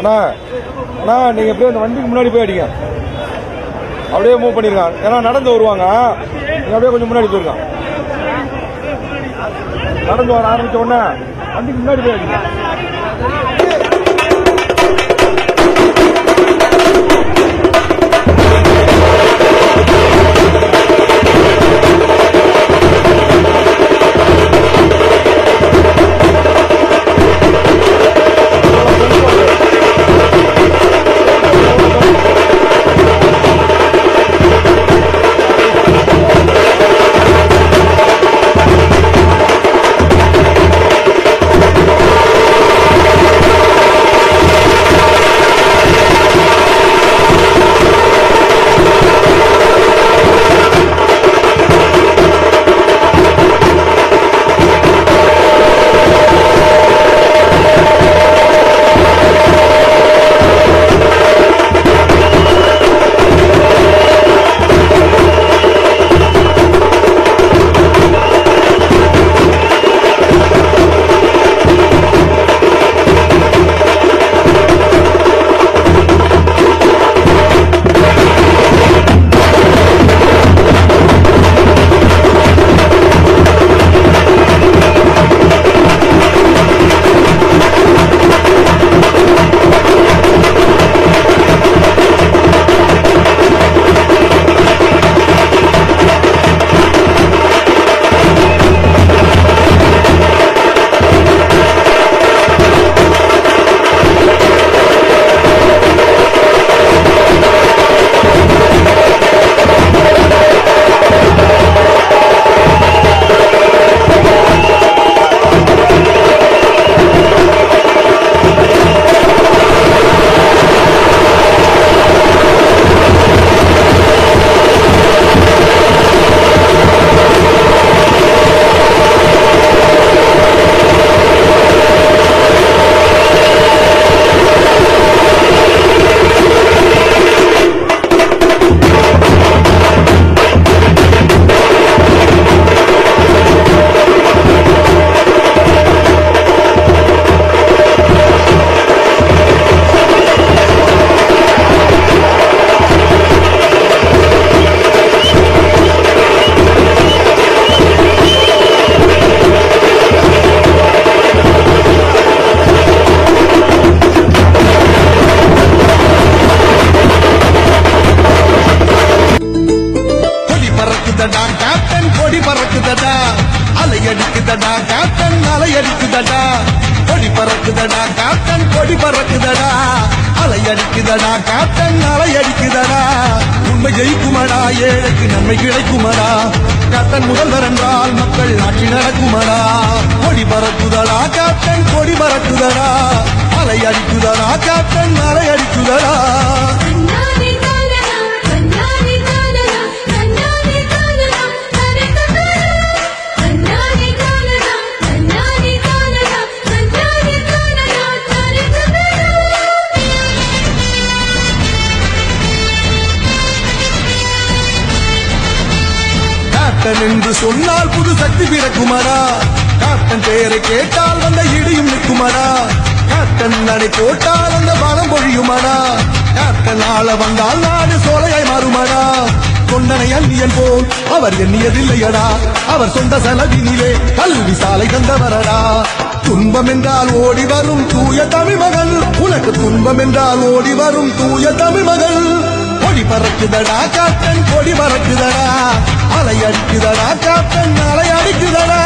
அண்ணா அண்ணா நீங்க எப்படியே அந்த வண்டிக்கு முன்னாடி போய் அடிங்க, அப்படியே மூவ் பண்ணிருக்காங்க. ஏன்னா நடந்து வருவாங்க, நீங்க அப்படியே கொஞ்சம் முன்னாடி போயிருக்காங்க. நடந்து வர ஆரம்பிச்ச உடனே வண்டிக்கு முன்னாடி போய் அடிங்க. என்று சொன்னால் புது சக்தி பிறக்குமடா, காட்டன் பேரை கேட்டால் வந்த இடியும் நிற்குமடா, காட்டன் நடை போட்டால் அந்த பலம் பொழியுமடா, காட்டன் ஆள வந்தால் நாடு சோலையாய் மாறுமடா. கொண்டனை அந்நியன் போல் அவர் எண்ணியதில்லையடா, அவர் சொந்த செலவினிலே கல்வி சாலை தந்தவரடா. துன்பம் என்றால் ஓடி வரும் தூய தமிழ் மகள், உனக்கு துன்பம் என்றால் ஓடி வரும் தூய தமிழ் மகள். கொடி பறக்குதடா காட்டன் கொடி பறக்குதடா, அலை அடிக்குதடா காட்டன் அலை அடிக்குதடா.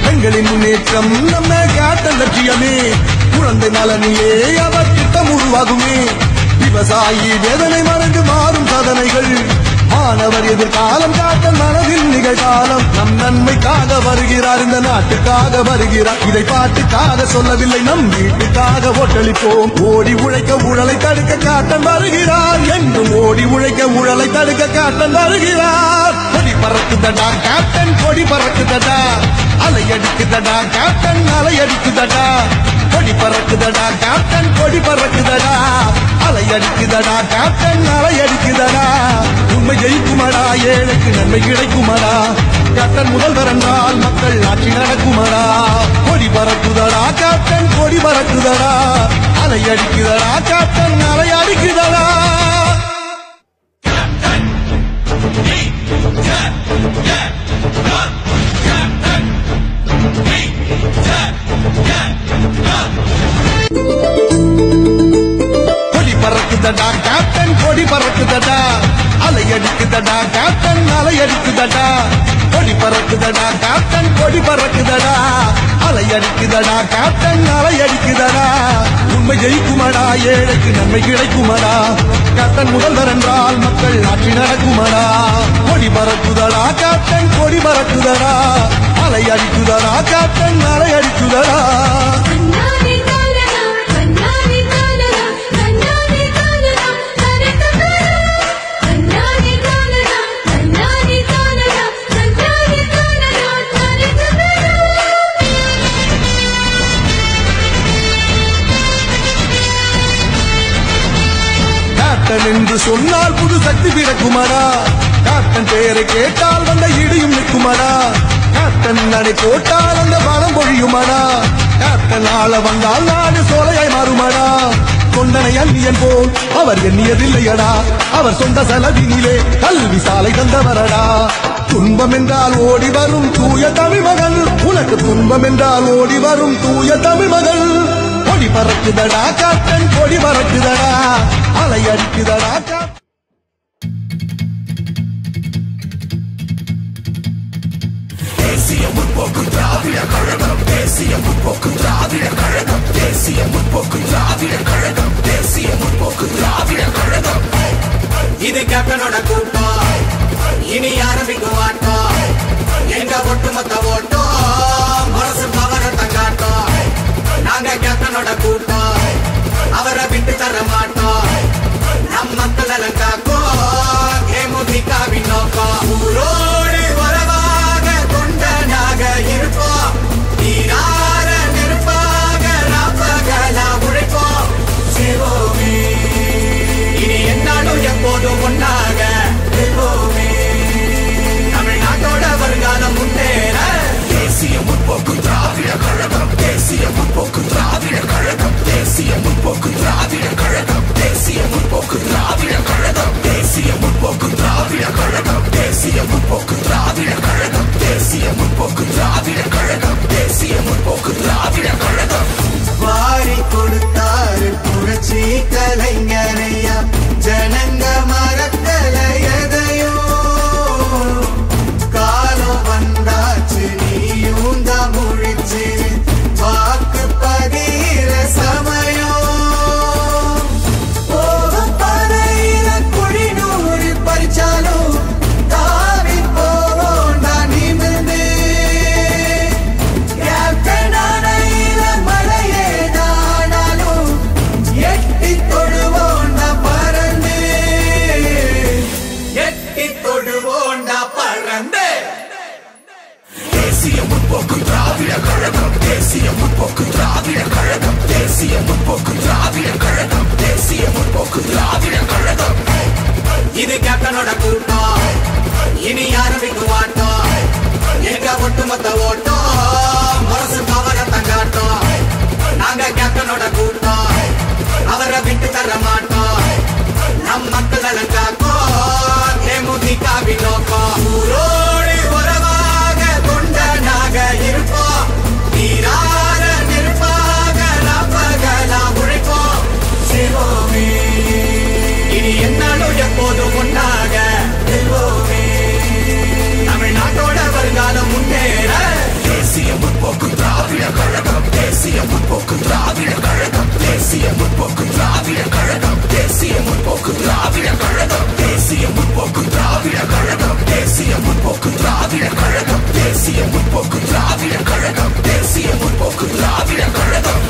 பெண்களின் முன்னேற்றம் நம்ம காட்டன் லட்சியமே, குழந்தை நலனிலே அவர் திட்டம் உருவாகுமே. விவசாயி வேதனை மறந்து மாறும் சாதனைகள், மாணவர் எதிர்காலம் காட்டன் மனதில் நிகழ்காலம். நம் நன்மைக்காக வருகிறார், இந்த நாட்டுக்காக வருகிறார், இதை பாட்டுக்காக சொல்லவில்லை, நம் வீட்டுக்காக ஓட்டளிப்போம். ஓடி உழைக்க ஊழலை தடுக்க காட்டன் வருகிறார், என்றும் ஓடி உழைக்க ஊழலை தடுக்க காட்டன் வருகிறார். கொடி பறக்குதடா கேப்டன் கொடி பறக்குதடா அலை அடிக்குதடா கேப்டன் அலை அடிக்குதடா கொடி பறக்குதடா கேப்டன் கொடி பறக்குதடா அலை அடிக்குதடா கேப்டன் அலை அடிக்குதடா உண்மை ஜெயிக்குமடா ஏழைக்கு நன்மை கிடைக்குமடா கேப்டன் முதல்வர் என்றால் மக்கள் ஆட்சி நடக்குமடா கொடி பறக்குதடா கேப்டன் கொடி பறக்குதடா அலை அடிக்குதடா கேப்டன் அலை அடிக்குதடா கொடி பறக்குதடா கேப்டன் கொடி பறக்குதடா அலை அடிக்குதடா கேப்டன் அலை அடிக்குதடா கொடி பறக்குதடா கேப்டன் கொடி பறக்குதடா அலை அடிக்குதடா கேப்டன் அலை அடிக்குதடா உண்மை ஜெயிக்குமடா ஏழைக்கு நன்மை கிடைக்குமடா கேப்டன் முதல்வர் என்றால் மக்கள் ஆட்சி நடக்குமடா கொடி பறக்குதடா கேப்டன் கொடி பறக்குதடா அலை அடிக்குதடா கேப்டன் அலை அடிக்குதடா கேப்டன் என்று சொன்னால் புது சக்தி பிறக்குமடா கேப்டன் பெயரை கேட்டால் வந்த இடியும் நிற்குமடா கேப்டன் நடை போட்டால் அந்த பலம் பொழியுமடா கேப்டன் ஆள வந்தால் நாடு சோலையாய் மாறுமடா கொண்டனை அந்நியன் போல் அவர் எண்ணியதில்லையடா அவர் சொந்த செலவினிலே கல்வி சாலை தந்தவரடா துன்பம் என்றால் ஓடி வரும் தூய தமிழ் மகள் உனக்கு துன்பம் என்றால் ஓடி வரும் தூய தமிழ் மகள் கொடி பறக்குதடா கேப்டன் கொடி பறக்குதடா அலை அடிக்குதடா தேசிய முற்போக்கு திராவிட கழகம் தேசிய முற்போக்கு திராவிட கழகம் தேசிய முற்போக்கு திராவிட கழகம் தேசிய முற்போக்கு திராவிட கழகம் இது கேப்டனோட கூட்டம் இனி ஆரம்பிக்கும் ஆட்டம் எங்க ஒட்டுமொத்த ஓட்டம் மனசு பவரத்தை காட்டும் நாங்க கேப்டனோட கூட்டம் அவரை விட்டு தர மாட்டோம் நம் மக்கள் எல்லாம் காக்கும் தேமுதிகவின் நோக்கம் ஊரோடு உறவாக கொண்டனாக இருப்போம் நீரார நெருப்பாக ராப்பகலா உழைப்போம் சிவோமே இனி என்னாலும் எப்போதும் ஒன்றாக இருப்போமே தமிழ்நாட்டோட வருங்காலம் முன்னேற தேசிய முற்போக்கு திராவிட கழகம் தேசிய முற்போக்கு திராவிட கழகம் தேசிய முற்போக்கு திராவிட கழகம் தேசிய முற்போக்கு திராவிட கழகம் தேசிய முற்போக்கு திராவிட கழகம் தேசிய முற்போக்கு திராவிட கழகம் தேசிய முற்போக்கு திராவிட கழகம் தேசிய முற்போக்கு திராவிட கழகம் வாரி கொடுத்தாரு புரட்சி கலைஞரையா ஜனங்க மறக்கல எதையோ காலம் வந்தாச்சு நீயும் தான் முழிச்சு வாக்கு பதிகிற சமயம் போகும் பறையில குழிநூறு பறிச்சாலும் தாவி போவோம் நான் நிமிர்ந்து கேப்டன் அணையில மழையே தானாலும் எட்டி தொடுவோம் நான் பறந்து எட்டி தொடுவோம் நான் பறந்து தேசிய முற்போக்கு திராவிட கழகம் தேசிய முற்போக்கு திராவிட கழகம் தேசிய முற்போக்கு திராவிட கழகம் தேசிய முற்போக்கு திராவிட கழகம் இது கேப்டனோட கூட்டம் இனி ஆரம்பிக்கும் ஆட்டம் எங்க ஒட்டுமொத்த ஓட்டம் மனசு பவரத்தை காட்டும் நாங்க கேப்டனோட கூட்டம் அவரை விட்டு தர மாட்டோம் நம் மக்கள் எல்லாம் காக்கும் தேமுதிகவின் நோக்கம் ஊரோடு உறவாக கொண்டனாக இருப்போம் நீரார நெருப்பாக ராப்பகலா உழைப்போம் சிவோமே இனி என்னாலும் எப்போதும் ஒன்றாக இருப்போமே தமிழ்நாட்டோட வருங்காலம் முன்னேற தேசிய முற்போக்கு திராவிட கழகம் தேசிய முற்போக்கு திராவிட கழகம் தேசிய முற்போக்கு திராவிட கழகம் தேசிய முற்போக்கு திராவிட கழகம் தேசிய முற்போக்கு திராவிட கழகம் தேசிய முற்போக்கு திராவிட கழகம் தேசிய முற்போக்கு திராவிட கழகம் தேசிய முற்போக்கு திராவிட கழகம்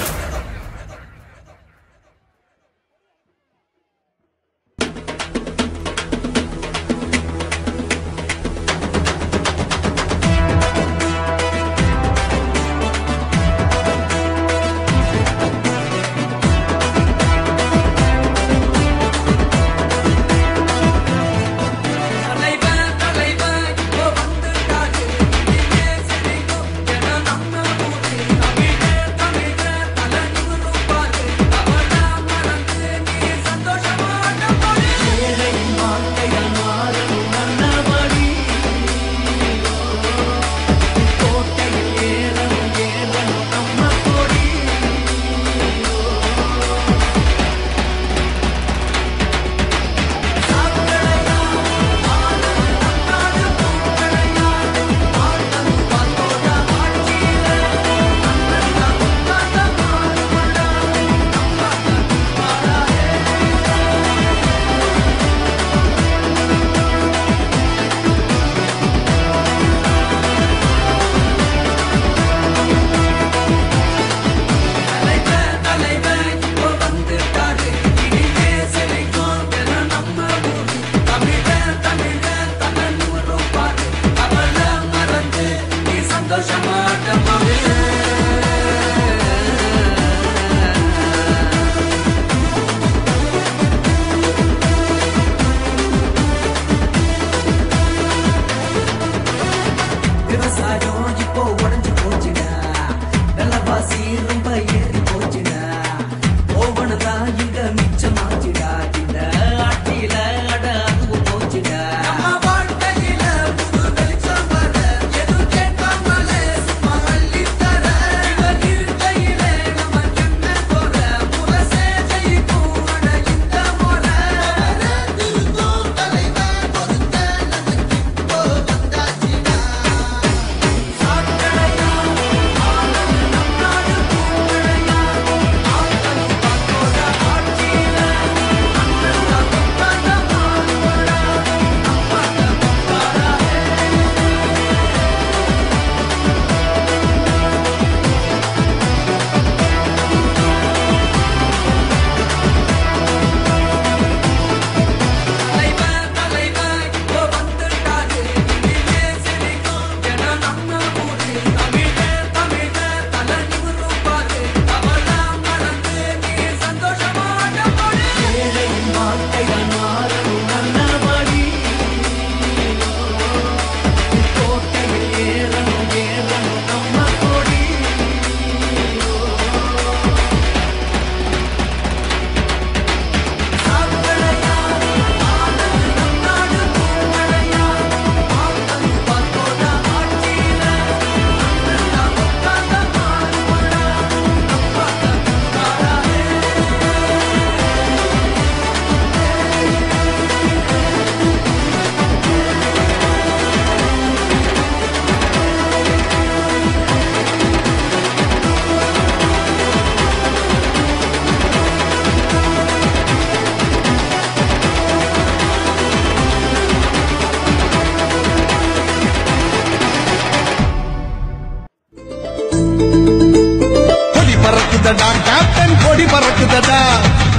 பறக்குதடா கேப்டன் கொடி பறக்குதடா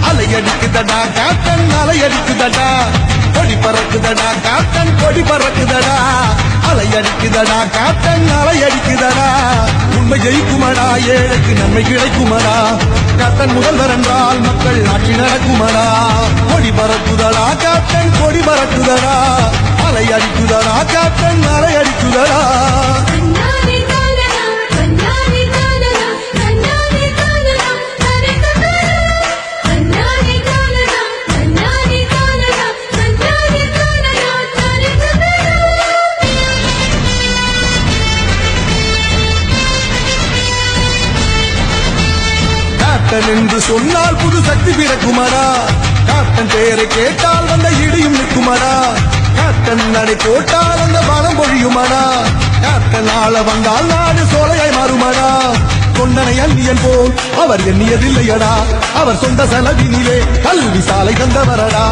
அலையடிக்குதடா கேப்டன் அலையடிக்குதடா கொடி பறக்குதடா கேப்டன் கொடி பறக்குதடா அலையடிக்குதடா கேப்டன் அலையடிக்குதடா உண்மை ஜெயிக்குமடா ஏழைக்கு நன்மை கிடைக்குமடா கேப்டன் முதல்வர் என்றால் மக்கள் ஆட்சி நடக்குமடா கொடி பறக்குதடா கேப்டன் கொடி பறக்குதடா அலையடிக்குதடா கேப்டன் அலையடிக்குதடா கேப்டன் என்று சொன்னால் புது சக்தி பிறக்குமடா கேப்டன் பெயரை கேட்டால் வந்த இடியும் நிற்குமடா கேப்டன் நடை போட்டால் அந்த பலம் பொழியுமடா கேப்டன் ஆள வந்தால் நாடு சோலையாய் மாறுமடா கொண்டனை அந்நியன் போல் அவர் எண்ணியதில்லையடா அவர் சொந்த செலவினிலே கல்வி சாலை தந்தவரடா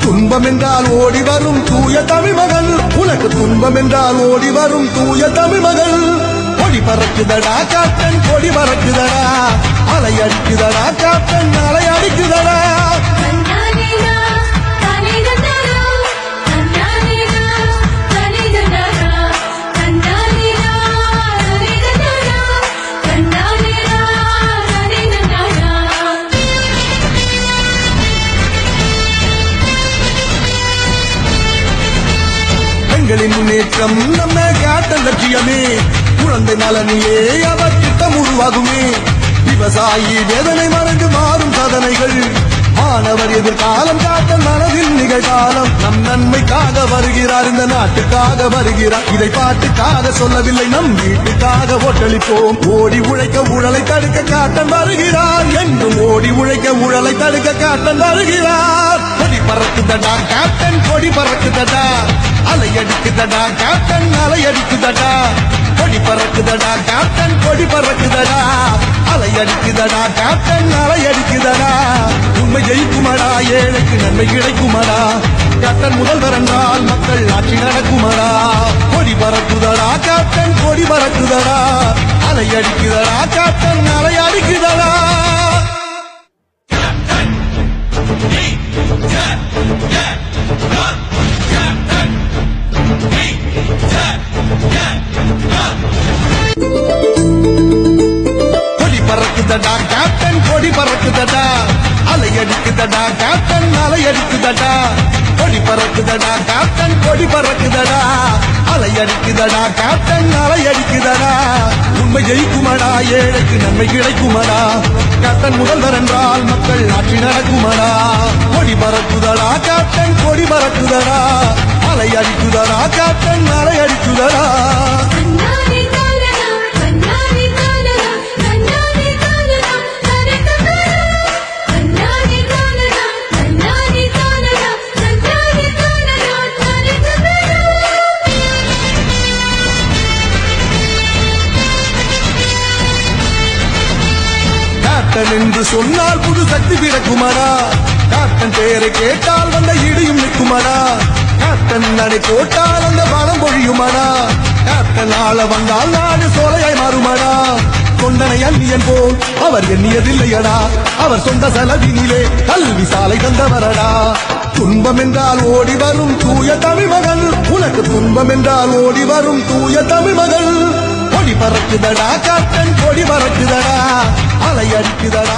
துன்பம் என்றால் ஓடி வரும் தூய தமிழ் மகள் உனக்கு துன்பம் என்றால் ஓடி வரும் தூய தமிழ் மகள் கொடி பறக்குதடா கேப்டன் கொடி பறக்குதடா அலை அடிக்குதடா கேப்டன் அலை அடிக்குதடா பெண்களின் முன்னேற்றம் நம்ம கேப்டன் லட்சியமே குழந்தை நலனிலே அவர் திட்டம் உருவாகுமே விவசாயி வேதனை மறந்து மாறும் சாதனைகள் மாணவர் எதிர்காலம் கேப்டன் மனதில் நிகழ்காலம் நம் நன்மைக்காக வருகிறார் இந்த நாட்டுக்காக வருகிறார் இதை பாட்டுக்காக சொல்லவில்லை நம் வீட்டுக்காக ஓட்டளிப்போம் ஓடி உழைக்க ஊழலை தடுக்க கேப்டன் வருகிறார் என்றும் ஓடி உழைக்க ஊழலை தடுக்க கேப்டன் வருகிறார் கொடி பறக்குதடா கேப்டன் கொடி பறக்குதடா அலை அடிக்குதடா கேப்டன் அலை அடிக்குதடா கொடி பறக்குதடா கேப்டன் கொடி பறக்குதடா அலை அடிக்குதடா கேப்டன் அலை அடிக்குதடா உண்மை ஜெயிக்குமடா ஏழைக்கு நன்மை கிடைக்குமடா கேப்டன் முதல்வர் என்றால் மக்கள் ஆட்சி நடக்குமடா கொடி பறக்குதடா கேப்டன் கொடி பறக்குதடா அலை அடிக்குதடா கேப்டன் அலை அடிக்குதடா கொடி பறக்குதடா கேப்டன் கொடி பறக்குதடா அலை அடிக்குதடா கேப்டன் அலை அடிக்குதடா கொடி பறக்குதடா கேப்டன் கொடி பறக்குதடா அலை அடிக்குதடா கேப்டன் அலை அடிக்குதடா உண்மை ஜெயிக்குமடா ஏழைக்கு நன்மை கிடைக்குமடா கேப்டன் முதல்வர் என்றால் மக்கள் ஆட்சி நடக்குமடா கொடி பறக்குதடா கேப்டன் கொடி பறக்குதடா அலை அடிக்குதடா கேப்டன் அலை அடிக்குதடா கேப்டன் என்று சொன்னால் புது சக்தி பிறக்குமடா கேப்டன் பெயரை கேட்டால் வந்த இடியும் நிற்குமடா கேப்டன் நடை போட்டால் அந்த பலம் பொழியுமடா கேப்டன் ஆள வந்தால் நாடு சோலையாய் மாறுமடா கொண்டனை அந்நியன் போல் அவர் எண்ணியதில்லையடா அவர் சொந்த செலவினிலே கல்வி சாலை தந்தவரடா துன்பம் என்றால் ஓடி வரும் தூய தமிழ் மகள் உனக்கு துன்பம் என்றால் ஓடி வரும் தூய தமிழ் மகள் கொடி பறக்குதடா கேப்டன் கொடி பறக்குதடா அலை அடிக்குதடா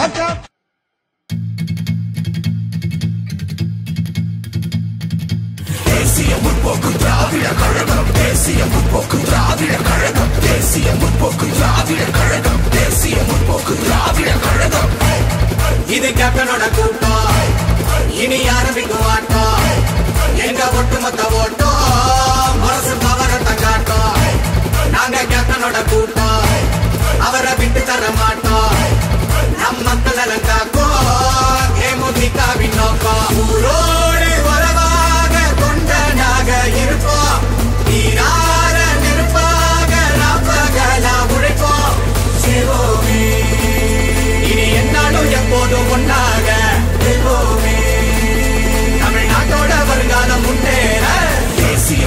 தேசிய முற்போக்கு திராவிட கழகம் தேசிய முற்போக்கு திராவிட கழகம் தேசிய முற்போக்கு திராவிட கழகம் தேசிய முற்போக்கு திராவிட கழகம் இது கேப்டனோட கூட்டம் இனி ஆரம்பிக்கும் ஆட்டம் எங்க ஒட்டுமொத்த ஓட்டம் அரசு பவரத்தை காட்டும் நாங்க கேப்டனோட கூட்டம் அவரை விட்டு தர மாட்டோம் நம் மக்கள் நலன் காக்கும் தேமுதிகவின் நோக்கம் ஊரோடு உறவாக கொண்டனாக இருப்போம் நீரார நெருப்பாக ராப்பகலா உழைப்போம் சிவோமே இனி என்னாலும் எப்போதும் ஒன்னாக இருப்போமே தமிழ்நாட்டோட வருங்காலம் முன்னேற தேசிய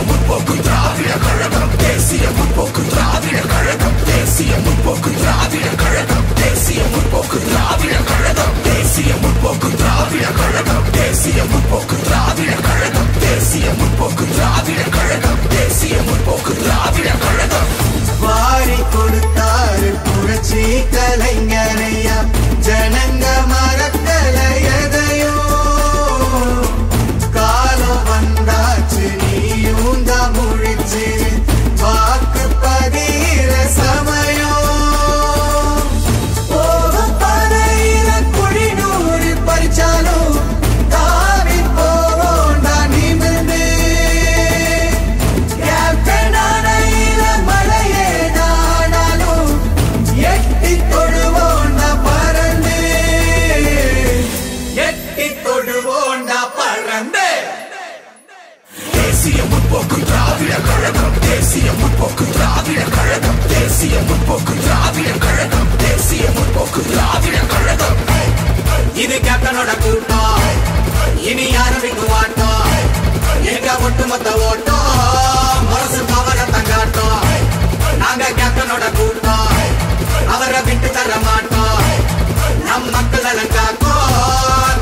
முற்போக்கு திராவிட கழகம் தேசிய முற்போக்கு திராவிட கழகம் தேசிய முற்போக்கு திராவிட கழகம் தேசிய முற்போக்கு திராவிட கழகம் இது கேப்டனோட கூட்டம் இனி ஆரம்பிக்கும் ஆட்டம் எங்க ஒட்டுமொத்த ஓட்டம் மனசு பவரத்தை காட்டும் நாங்க கேப்டனோட கூட்டம் அவரை விட்டு தர மாட்டோம் நம் மக்கள் காக்கும்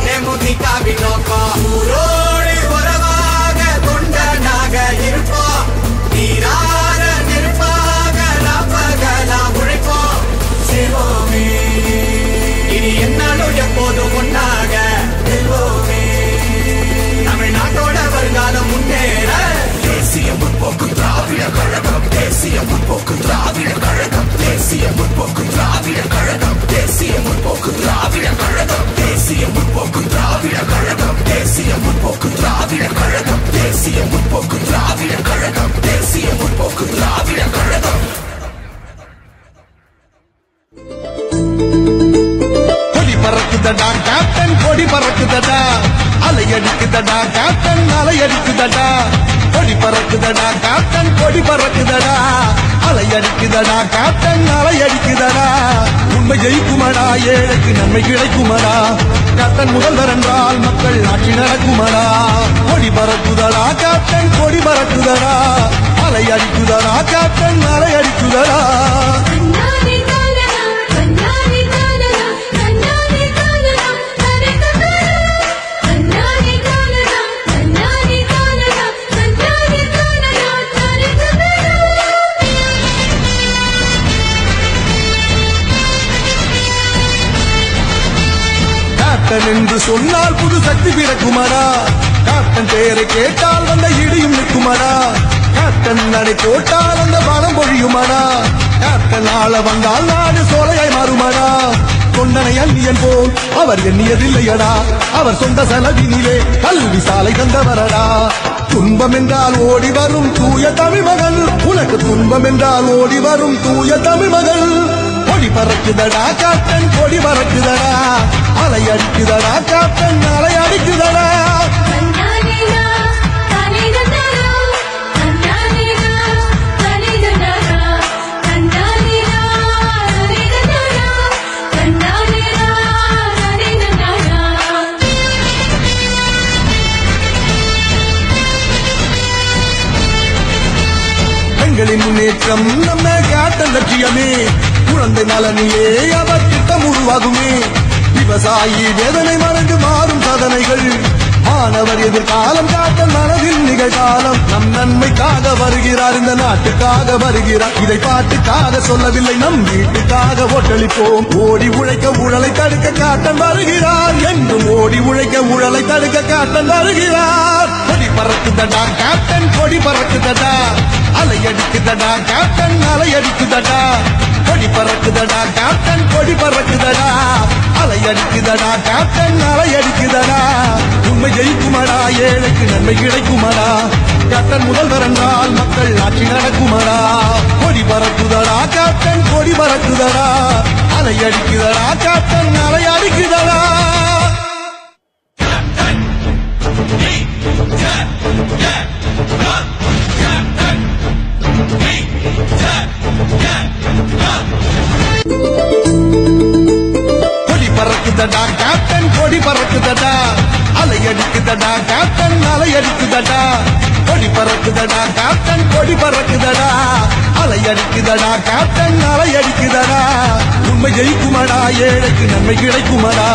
தேமுதிகவி நோக்கம் ஊரோடு உறவாக தொண்டனாக இருப்போம் நீரார நெருப்பாக நாப்பகலாம் உழைப்போம் செய்வோமே இனி என்னாலும் எப்போதும் ஒன்னாக வெல்வோமே தமிழ்நாட்டோட வருங்காலம் முன்னேற தேசிய முற்போக்கு திராவிட கழகம் தேசிய முற்போக்கு திராவிட கழகம் தேசிய முற்போக்கு திராவிட கழகம் தேசிய முற்போக்கு திராவிட கழகம் தேசிய முற்போக்கு திராவிட கழகம் தேசிய முற்போக்கு திராவிட கழகம் தேசிய முற்போக்கு திராவிட கழகம் தேசிய முற்போக்கு திராவிட கழகம் கொடி பறக்குதடா கேப்டன் கொடி பறக்குதடா அலையடிக்குதடா கேப்டன் அலையடிக்குதடா கொடி பறக்குதடா கேப்டன் கொடி பறக்குதடா அலையடிக்குதடா கேப்டன் அலையடிக்குதடா உண்மை ஜெயிக்குமடா ஏழைக்கு நன்மை கிடைக்குமடா கேப்டன் முதல்வர் என்றால் மக்கள் ஆட்சி நடக்குமடா கொடி பறக்குதடா கேப்டன் கொடி பறக்குதடா அலையடிக்குதடா கேப்டன் அலையடிக்குதடா என்று சொன்னால் புது சக்தி பிறக்குமடா கேப்டன் பெயரை கேட்டால் வந்த இடியும் நிற்குமடா கேப்டன் நடை போட்டால் அந்த பணம் பொழியுமடா கேப்டன் ஆள வந்தால் நாடு சோலையாய் மாறுமடா கொண்டனை அந்நியன் போல் அவர் எண்ணியதில்லையடா அவர் சொந்த செலவினிலே கல்வி சாலை தந்தவரடா துன்பம் என்றால் ஓடி வரும் தூய தமிழ் மகள் உனக்கு துன்பம் என்றால் ஓடி வரும் தூய தமிழ் மகள் கொடி பறக்குதடா கேப்டன் கொடி பறக்குதடா அலை அடிக்குதடா கேப்டன் அலை அடிக்குதடா பெண்களின் முன்னேற்றம் நம்ம கேப்டன் லட்சியமே குழந்தை நலனிலே அவர் திட்டம் உருவாகுமே விவசாயி வேதனை மறந்து மாறும் சாதனைகள் மாணவர் எதிர்காலம் கேப்டன் மனதில் நிகழ்காலம் நம் நன்மைக்காக வருகிறார் இந்த நாட்டுக்காக வருகிறார் இதை பாட்டுக்காக சொல்லவில்லை நம் வீட்டுக்காக ஓட்டளிப்போம் ஓடி உழைக்க ஊழலை தடுக்க கேப்டன் வருகிறார் என்றும் ஓடி உழைக்க ஊழலை தடுக்க கேப்டன் வருகிறார் கொடி பறக்குதடா கேப்டன் கொடி பறக்குதடா அலை அடிக்குதடா கேப்டன் அலை அடிக்குதடா கொடி பறக்குதடா கேப்டன் கொடி பறக்குதடா அலை அடிக்குதடா கேப்டன் அலை அடிக்குதடா உண்மை ஜெயிக்குமடா ஏழைக்கு நன்மை கிடைக்குமடா கேப்டன் முதல்வர் என்றால் மக்கள் ஆட்சி நடக்குமடா கொடி பறக்குதடா கேப்டன் கொடி பறக்குதடா அலை அடிக்குதடா கேப்டன் அலை அடிக்குதடா கொடி பறக்குதடா கேப்டன் கொடி பறக்குதடா அலை அடிக்குதடா கேப்டன் அலை அடிக்குதடா கொடி பறக்குதடா கேப்டன் கொடி பறக்குதடா அலை அடிக்குதடா கேப்டன் அலை அடிக்குதடா உண்மை ஜெயிக்குமடா ஏழைக்கு நன்மை கிடைக்குமடா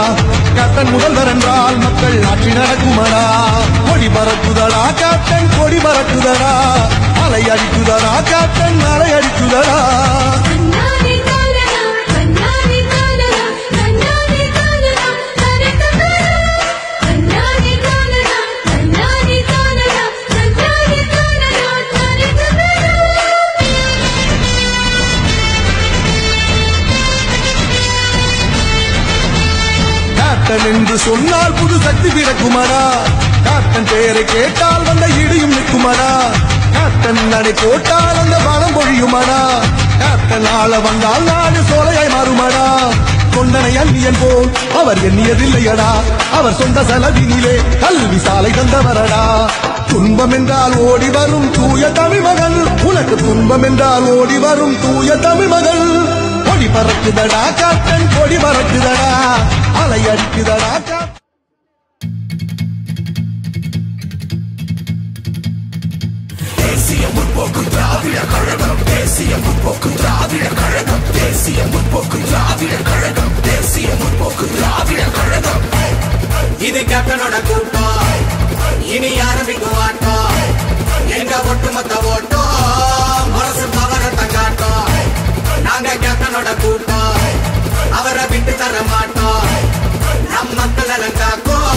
கேப்டன் முதல்வர் என்றால் மக்கள் ஆட்சி நடக்குமடா கொடி பறக்குதடா கேப்டன் கொடி பறக்குதடா அலை அடிக்குதடா கேப்டன் அலை அடிக்குதடா கேப்டன் என்று சொன்னால் புது சக்தி பிறக்குமடா கேப்டன் பெயரை கேட்டால் வந்த இடியும் நிற்குமடா கேப்டன் நடை போட்டால் அந்த பணம் பொழியுமடா கேப்டன் ஆள வந்தால் நாடு சோலையாய் மாறுமடா கொண்டனை அந்நியன் போல் அவர் எண்ணியதில்லையடா அவர் சொந்த செலவினிலே கல்வி சாலை தந்தவரடா துன்பம் என்றால் ஓடி வரும் தூய தமிழ் மகள் உனக்கு துன்பம் என்றால் ஓடி வரும் தூய தமிழ் மகள் கொடி பறக்குதடா காட்டன் கொடி பறக்குதடா அலை அடிக்குதடா தேசிய முற்போக்கு திராவிட கழகம் தேசிய முற்போக்கு திராவிட கழகம் தேசிய முற்போக்கு திராவிட கழகம் தேசிய முற்போக்கு திராவிட கழகம் இது கேப்டனோட கூட்டம் இனி ஆரம்பிக்கும் ஆட்டம் எங்க ஒட்டுமொத்த ஓட்டம் மனசு பவரத்தை காட்டும் நாங்க கேப்டனோட கூட்டம் அவரை விட்டு தர மாட்டோம் நம் மக்கள் நலன் காக்கும்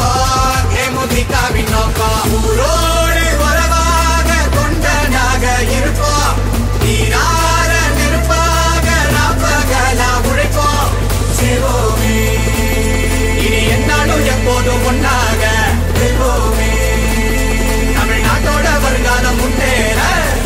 தேமுதிகவின் நோக்கம் ஊரோடு உறவாக கொண்டனாக இருப்போம் நீரார நெருப்பாக நாப்பகலா உழைப்போம் சிவோமே இனி என்னாலும் எப்போதும் ஒன்னாக வெல்வோமே தமிழ்நாட்டோட வருங்காலம் முன்னேற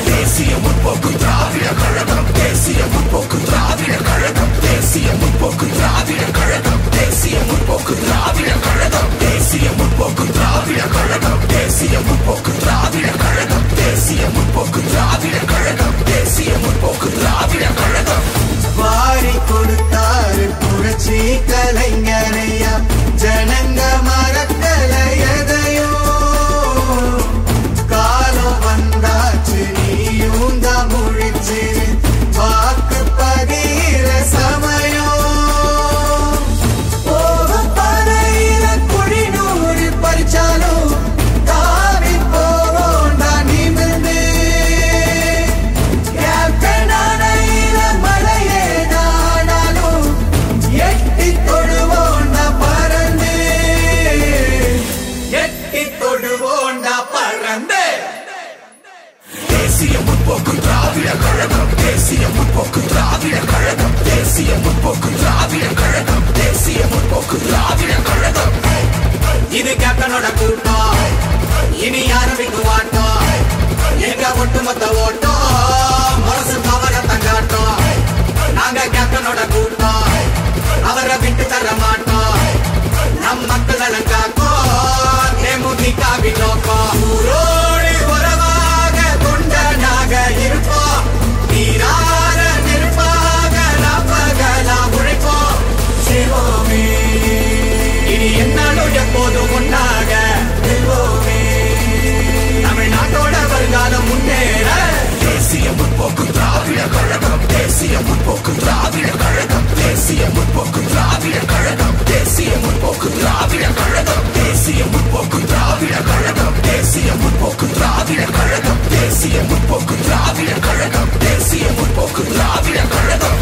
தேசிய முற்போக்கு திராவிட கழகம் தேசிய முற்போக்கு திராவிட கழகம் தேசிய முற்போக்கு திராவிட கழகம் தேசிய முற்போக்கு திராவிட கழகம் தேசிய முற்போக்கு திராவிட கழகம் தேசிய முற்போக்கு திராவிட கழகம் தேசிய முற்போக்கு திராவிட கழகம் தேசிய முற்போக்கு திராவிட கழகம் வாரி கொடுத்தாரு புரட்சி கலைஞரையா ஜனங்க மறக்கல எதையோ காலம் வந்தாச்சு நீயும் தான் முழிச்சு வாக்கு பகிர சமயம் போகும் பறையில குழிநூறு பறிச்சாலும் தாவி போவோண்டா நிமிர்ந்து கேப்டனானையில மலையே நானாலும் எட்டி தொடுவோண்டா பறந்து எட்டி தொடுவோண்டா பறந்து தேசிய முற்போக்கு திராவிட கழகம் தேசிய முற்போக்கு திராவிட கழகம் தேசிய முற்போக்கு திராவிட கழகம் தேசிய முற்போக்கு திராவிட கழகம் இது கேப்டனோட கூட்டம் இனி ஆரம்பிக்கும் ஆட்டம் எங்க ஒட்டுமொத்த ஓட்டம் மனசு பவரத்தை காட்டும் நாங்க கேப்டனோட கூட்டம் அவரை விட்டு தர மாட்டோம் நம் மக்கள் நலன் காக்கும் தேமுதிகவின் நோக்கம் ஊரோடு உறவாக கொண்டனாக இருப்போம் நீரார நெருப்பாக நாப்பகலா உழைப்போம் சிவோமே இனி என்னாலும் எப்போதும் ஒன்னாக வெல்வோமே தமிழ்நாட்டோட வருங்காலம் முன்னேற தேசிய முற்போக்கு திராவிட கழகம் தேசிய முற்போக்கு திராவிட கழகம் தேசிய முற்போக்கு திராவிட கழகம் தேசிய முற்போக்கு திராவிட கழகம் தேசிய முற்போக்கு திராவிட கழகம் தேசிய முற்போக்கு திராவிட கழகம் தேசிய முற்போக்கு திராவிட கழகம் தேசிய முற்போக்கு திராவிட கழகம்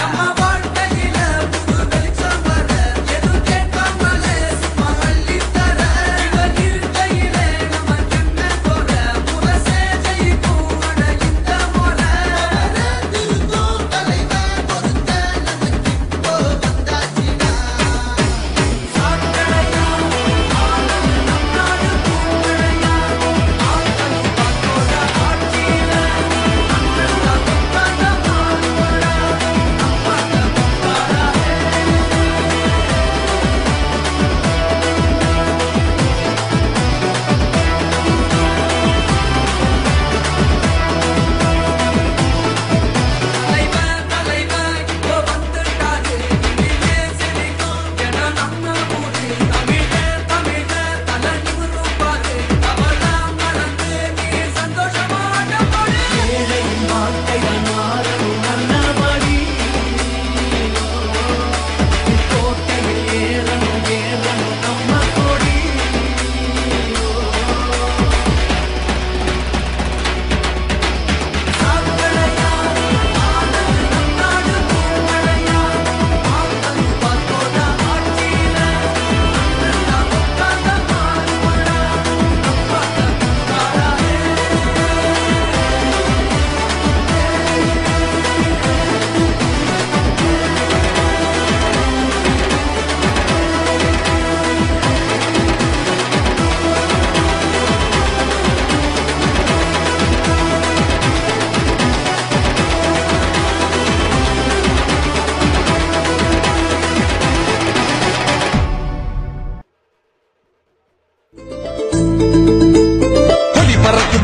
நம்ம வாழ்க்கையில புது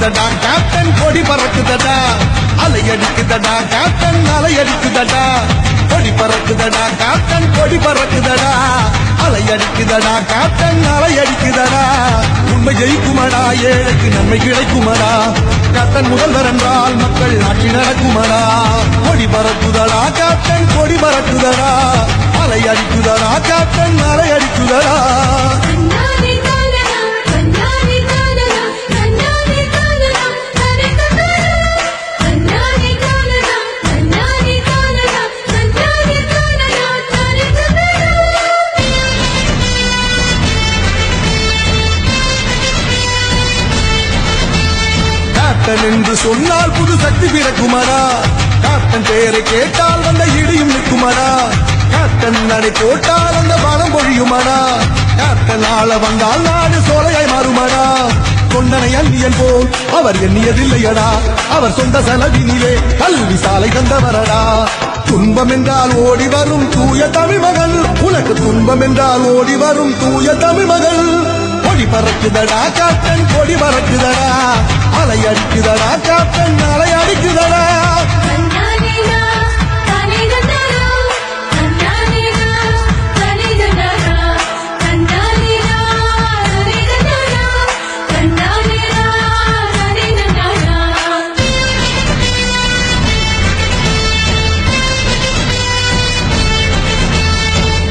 பறக்குதடா கேப்டன் கொடி பறக்குதடா அலை அடிக்குதடா கேப்டன் அலை அடிக்குதடா கொடி பறக்குதடா கேப்டன் கொடி பறக்குதடா அலை அடிக்குதடா கேப்டன் அலை அடிக்குதடா உண்மை ஜெயிக்குமடா ஏழைக்கு நன்மை கிடைக்குமடா கேப்டன் முதல்வர் என்றால் மக்கள் ஆட்சி நடக்குமடா கொடி பறக்குதடா கேப்டன் கொடி பறக்குதடா அலை அடிக்குதடா கேப்டன் அலை அடிக்குதடா கேப்டன் என்று சொன்னால் புது சக்தி பிறக்குமடா கேப்டன் பெயரை கேட்டால் வந்த இடியும் நிற்குமடா கேப்டன் நடை போட்டால் அந்த பணம் பொழியுமடா கேப்டன் ஆள வந்தால் நாடு சோலையாய் மாறுமடா கொண்டனை அந்நியன் போல் அவர் எண்ணியதில்லையடா அவர் சொந்த செலவினிலே கல்வி சாலை தந்தவரடா துன்பம் என்றால் ஓடி வரும் தூய தமிழ் மகள் உனக்கு துன்பம் என்றால் ஓடி வரும் தூய தமிழ் மகள் கொடி பறக்குதடா கேப்டன் கொடி பறக்குதடா அலை அடிக்குதடா கேப்டன் அலை அடிக்குதடா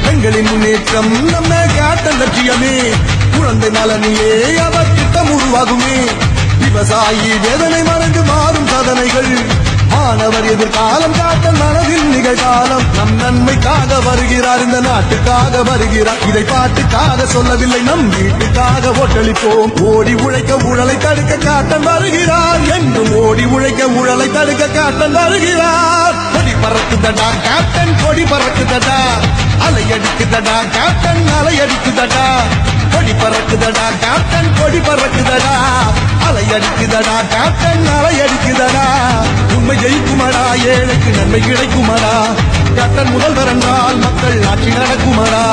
பெண்களின் முன்னேற்றம் நம்ம கேப்டன் லட்சியமே குழந்தை நலனிலே அவர் திட்டம் உருவாகுமே விவசாயி வேதனை மறந்து மாறும் சாதனைகள் மாணவர் எதிர்காலம் கேப்டன் மனதில் நிகழ்காலம் நம் நன்மைக்காக வருகிறார் இந்த நாட்டுக்காக வருகிறார் இதை பாட்டுக்காக சொல்லவில்லை நம் வீட்டுக்காக ஓட்டளிப்போம் ஓடி உழைக்க ஊழலை தடுக்க கேப்டன் வருகிறார் என்றும் ஓடி உழைக்க ஊழலை தடுக்க கேப்டன் வருகிறார் கொடி பறக்குதடா கேப்டன் கொடி பறக்குதடா அலை அடிக்குதடா கேப்டன் அலை அடிக்குதடா கொடி பறக்குதடா கேப்டன் கொடி பறக்குதடா அலை அடிக்குதடா கேப்டன் அலை அடிக்குதடா உண்மை ஜெயிக்குமடா ஏழைக்கு நன்மை கிடைக்குமடா கேப்டன் முதல்வர் என்றால் மக்கள் ஆட்சி நடக்குமடா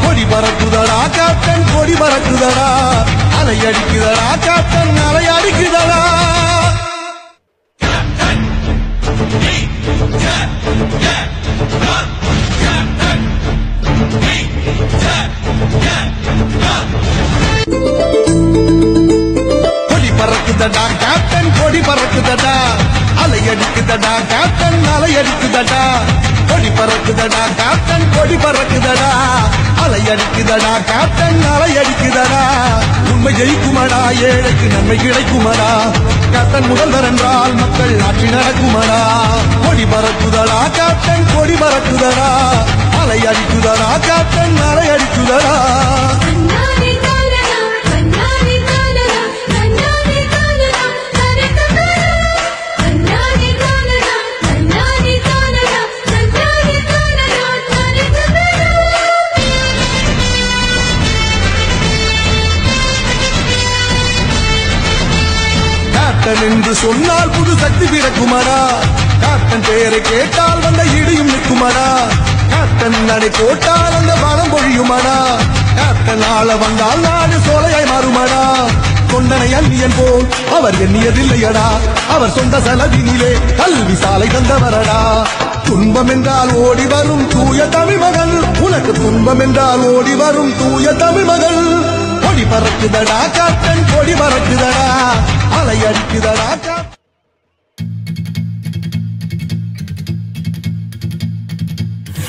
கொடி பறக்குதடா கேப்டன் கொடி பறக்குதடா அலை அடிக்குதடா கேப்டன் அலை அடிக்குதடா கொடி பறக்குதடா கேப்டன் கொடி பறக்குதடா அலை அடிக்குதடா கேப்டன் அலை அடிக்குதடா கொடி பறக்குதடா கேப்டன் கொடி பறக்குதடா அலை அடிக்குதடா கேப்டன் அலை அடிக்குதடா உண்மை ஜெயிக்குமடா ஏழைக்கு நன்மை கிடைக்குமடா கேப்டன் முதல்வர் என்றால் மக்கள் ஆட்சி நடக்குமடா கொடி பறக்குதடா கேப்டன் கொடி பறக்குதடா அலை அடிக்குதடா கேப்டன் அலை அடிக்குதடா கேப்டன் என்று சொன்னால் புது சக்தி பிறக்குமடா கேப்டன் பெயரை கேட்டால் வந்த இடியும் நிற்குமடா கேப்டன் நடை போட்டால் அந்த பணம் பொழியுமடா கேப்டன் ஆள வந்தால் நாடு சோலையாய் மாறுமடா கொண்டனை அந்நியன் போல் அவர் எண்ணியதில்லையடா அவர் சொந்த செலவினிலே கல்வி சாலை தந்தவரடா துன்பம் என்றால் ஓடி வரும் தூய தமிழ் மகள் உனக்கு துன்பம் என்றால் ஓடி வரும் தூய தமிழ் மகள் கொடி பறக்குதடா கேப்டன் கொடி பறக்குதடா அலை அடிக்குதடா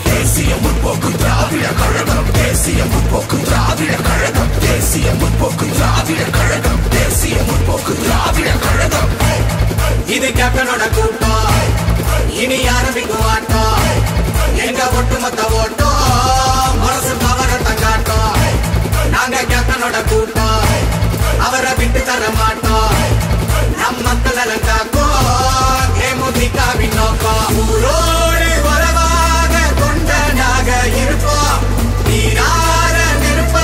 தேசிய முற்போக்கு திராவிட கழகம் தேசிய முற்போக்கு திராவிட கழகம் தேசிய முற்போக்கு திராவிட கழகம் தேசிய முற்போக்கு திராவிட கழகம் இது கேப்டனோட கூட்டம் இனி ஆரம்பிக்கும் ஆட்டம் எங்க ஒட்டுமொத்த ஓட்டம் மனசு பவரத்தை காட்டும் நாங்க கேப்டனோட கூட்டம் அவரை விட்டு தர மாட்டோம் நம் மக்கள் நலன் காக்கும் தேமுதிகவின் நோக்கம் ஊரோடு உறவாக கொண்டனாக இருப்போம் நீரார நெருப்ப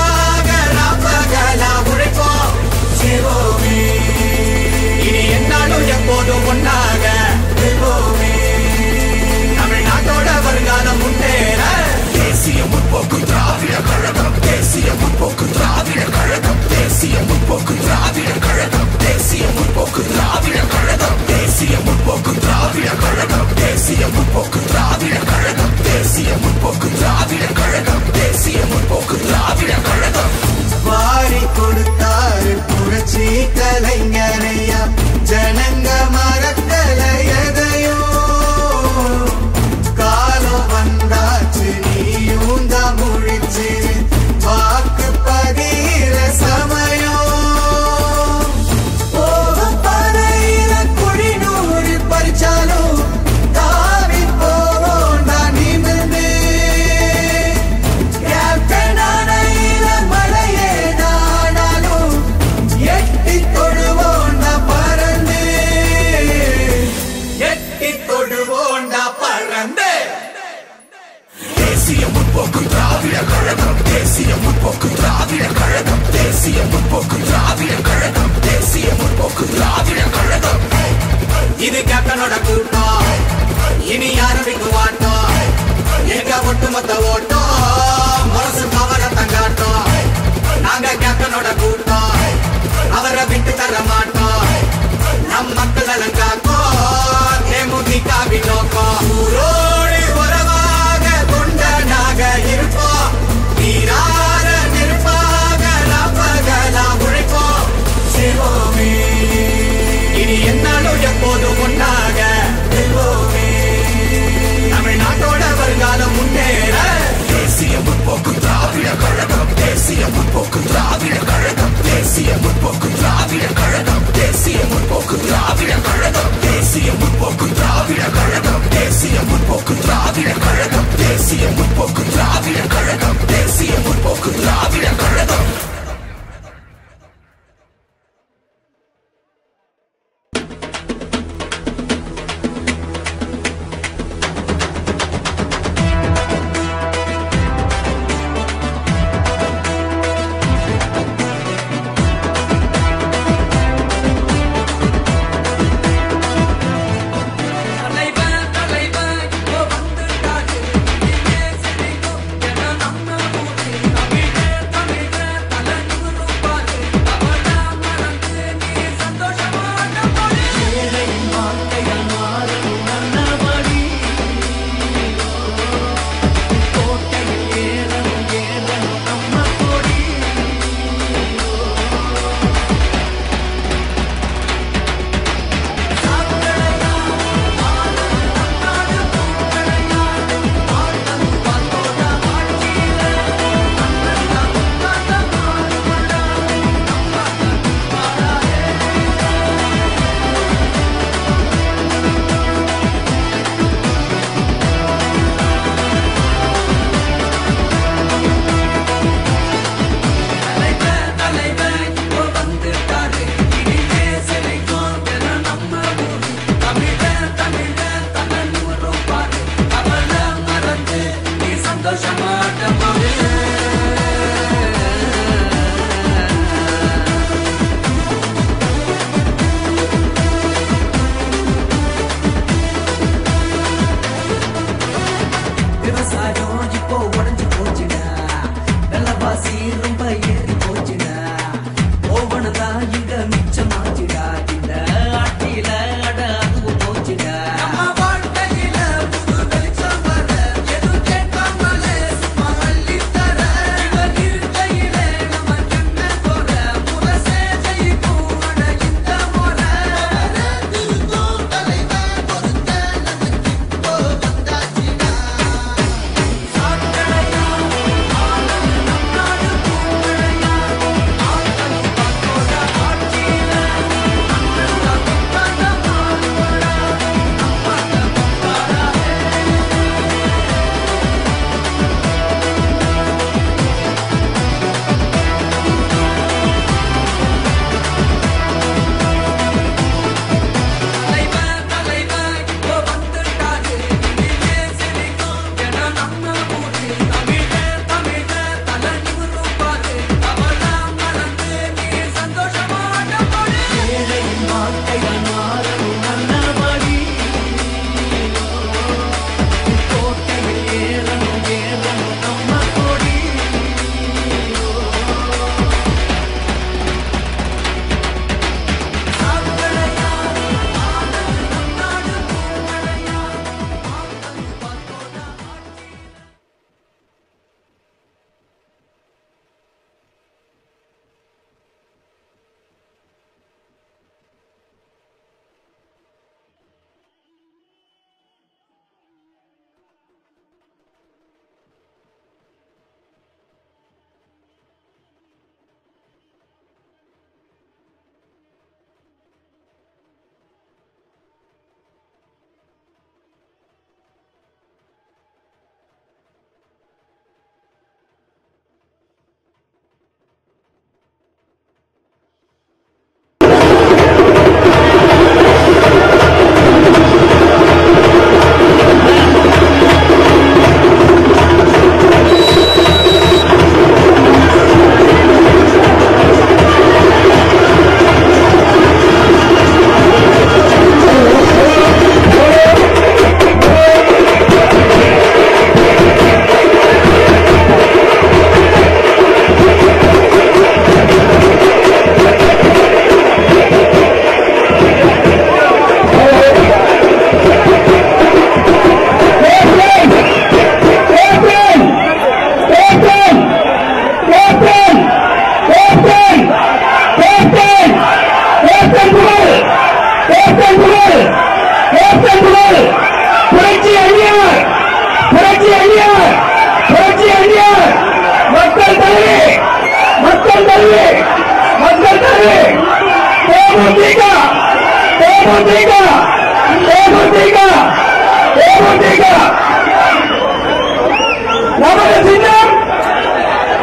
நமது சின்னம்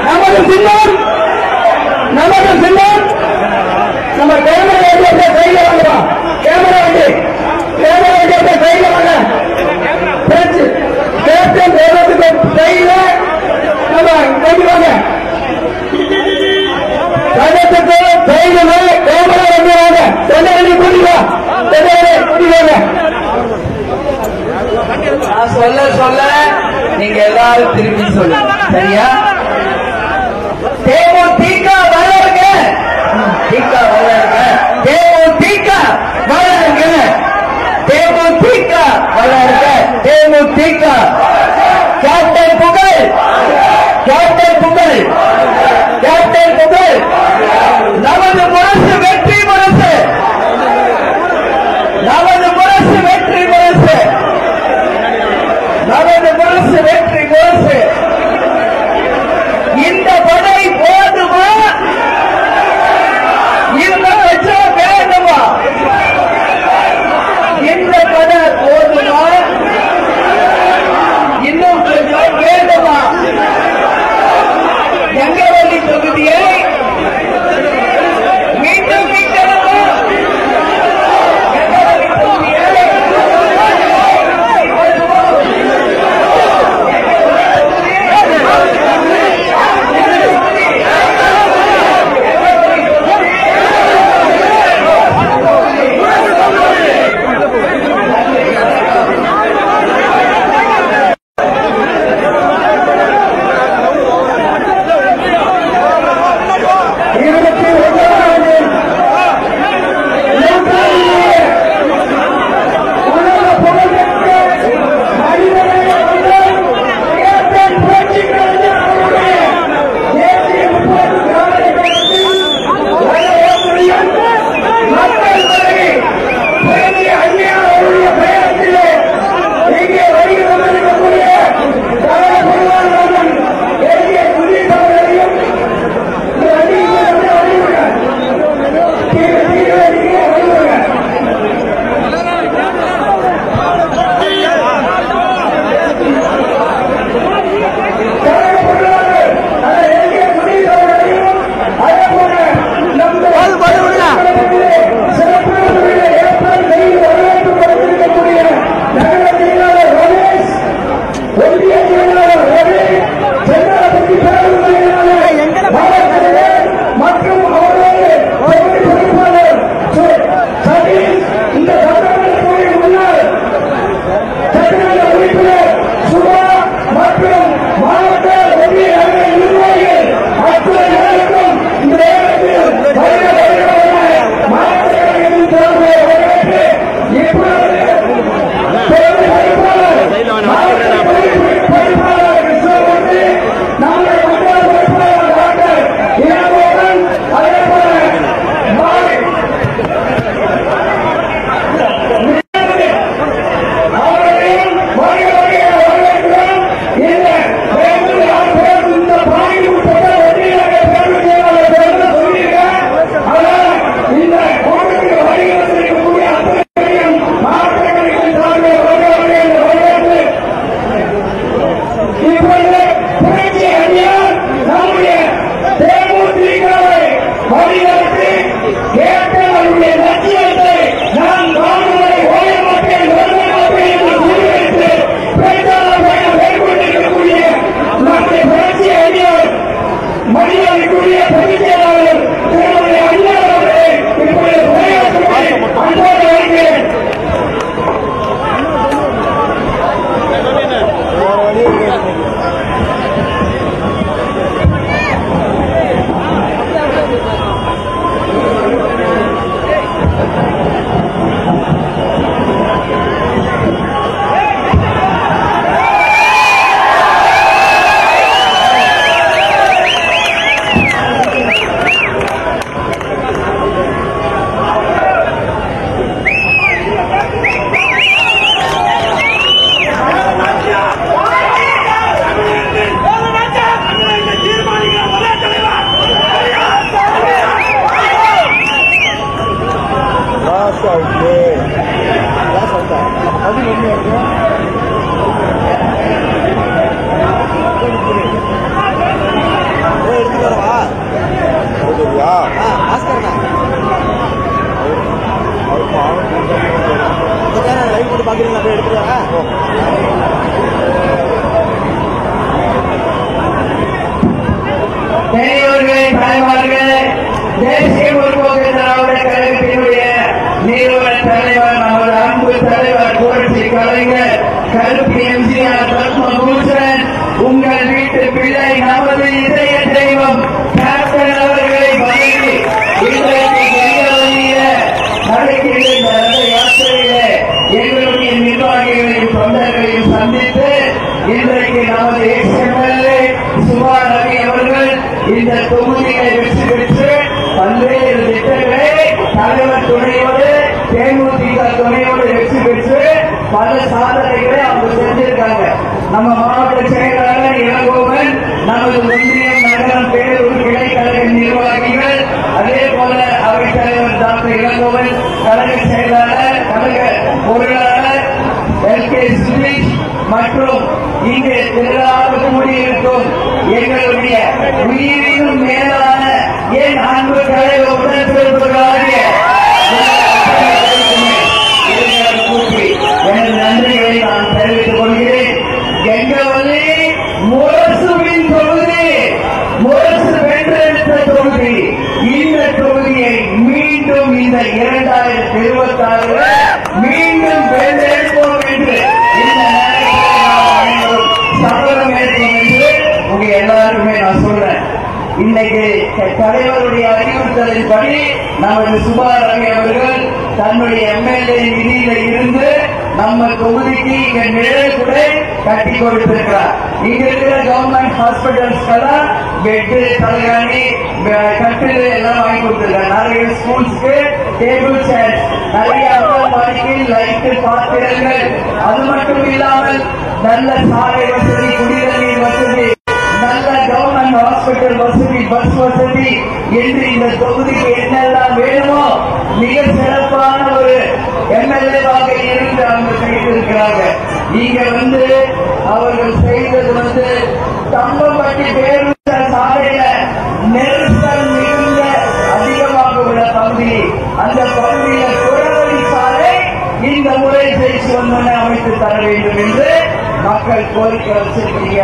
நமது சின்னம் நமது சின்னம் நம்ம கேமரா வண்டி கையில வாங்கலாம் கேமரா வண்டி கையில வாங்க கேப்டன் தேவத்துக்கு கையில நம்ம கொண்டு வாங்க சங்கத்துக்கு கையில கேமரா வண்டி வாங்க சென்னை கூட்டிவா கூட்டிவாங்க நான் சொல்ல சொல்ல நீங்க எல்லாரும் திரும்பி சொல்லுங்க சரியா தேமுதிக வளருங்க தேமுதிக வளருங்க தேமுதிக வளருங்க தேமுதிக கேப்டன் புகழ் கேப்டன் புகழ் கேப்டன் புகழ் நமது முரசு வெற்றி முரசு நமது முரசு வெற்றி முரசு நமது முரசு வெற்றி முரசு பெரியவர்களே, தாய்மார்களே, தேசிய முற்போக்கு திராவிட கழகத்தினுடைய நிறுவன தலைவர், நமது அன்பு தலைவர் புரட்சி கலைஞர் கருப்பு எம்ஜிஆர் பத்மபூஷன், உங்கள் வீட்டு பிள்ளை, நமது இதய தெய்வம் கேப்டன் அவர்களை வணங்கி இன்றைக்கு நடக்கின்ற இந்த ரத யாத்திரையிலே எங்களுடைய நிர்வாகிகளையும் தொண்டர்களையும் சந்தித்து இன்றைக்கு நமது எக்ஸ்எம்எல்ஏ சுபா ரவி அவர்கள் இந்த தொகுதியை வெற்றி பெற்று பல்வேறு திட்டங்களை தலைவர் துணையோடு தேமுதிக துணையோடு வெற்றி பெற்று பல சாதனைகளை அவங்க செஞ்சிருக்காங்க. நம்ம மாவட்ட செயலாளர் இளங்கோவன், நமது ஒன்றியம் நகரம் பேரூர் கிளைக்கழக நிர்வாகிகள், அதே போல அவை தலைவர் டாக்டர் இளங்கோவன், கழக செயலாளர், கழக பொருளாளர் எல்.கே. சுரேஷ் மற்றும் இங்கு திரளாக கூடியிருக்கும் எங்களுடைய உயிரினும் மேலான என் அன்பு கழக உடன்பிறப்புகளாகிய எனது நன்றிகளை நான் தெரிவித்துக் கொள்கிறேன். எங்களை முரசுவின் தொகுதி, முரசு வென்றெடுத்த தொகுதி, இந்த தொகுதியை மீண்டும் இந்த 2026 மீண்டும் வென்றெடுப்போம் என்று இந்த நேரத்தில் சபதம் ஏற்போம் என்று உங்க எல்லாருமே நான் சொல்றேன். இன்னைக்கு தலைவருடைய அறிவுறுத்தலின்படி நமது சுபா ரவி அவர்கள் தன்னுடைய எம்எல்ஏ நிதியில இருந்து நம்ம தொகுதிக்கு இங்க நிழல் கூட கட்டி கொடுத்திருக்கிறார். இங்க இருக்கிற கவர்மெண்ட் ஹாஸ்பிட்டல்ஸ்க்கெல்லாம் பெட்டு, தலைகாணி, கட்டில் எல்லாம் வாங்கி கொடுத்திருக்காரு. நிறைய ஸ்கூல்ஸ்க்கு டேபிள் சேர்ஸ், நிறைய அங்கன்வாடிக்கு லைட்டு, பாத்திரங்கள், அது மட்டும் இல்லாமல் நல்ல சாலை வசதி, குடிநீர் வசதி, நல்ல கவர்மெண்ட் ஹாஸ்பிட்டல் வசதி, பஸ் வசதி என்று இந்த தொகுதிக்கு என்னெல்லாம் வேணுமோ மிக சிறப்பான ஒரு எம்எல்ஏவாக இருந்து அவங்க செய்திருக்கிறாங்க. நீங்க அவர்கள் செய்தது தம்பம்பட்டி பேருந்து சாலையில நெரிசல் மிகுந்த அதிகமாக உள்ள பகுதி, அந்த பகுதியில் புறவழி சாலை இந்த முறை பேச்சு ஒன்று அமைத்து தர வேண்டும் என்று மக்கள் கோரிக்கை வச்சிருக்கீங்க.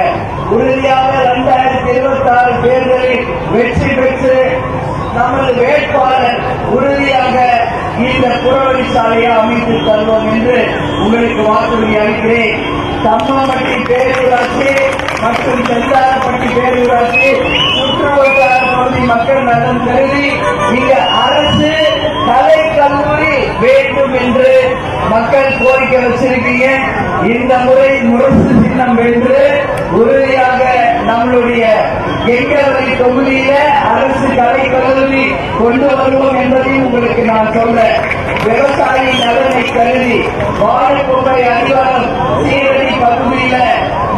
உறுதியாக 2026 தேர்தலில் வெற்றி பெற்று நமது வேட்பாளர் உறுதியாக இந்த புறவழி சாலையை அமைத்து தருவோம் என்று உங்களுக்கு வாக்குறுதி அளிக்கிறேன். தம்மம்பட்டி பேரூராட்சி மற்றும் செந்தாரப்பட்டி பேரூராட்சி சுற்றுவட்டார பகுதி மக்கள் நலன் கருதி இங்க அரசு கலை கல்லூரி வேண்டும் என்று மக்கள் கோரிக்கை வச்சிருக்கீங்க. இந்த முறை முரசு சின்னம் வென்று உறுதியாக நம்மளுடைய எங்கவரை தொகுதியில அரசு கலை கல்லூரி கொண்டு வருவோம் என்பதையும் உங்களுக்கு நான் சொல்றேன். விவசாயி நலனை கருதி வாழைப்பொங்கை அதிகாரம் சீரடி பகுதியில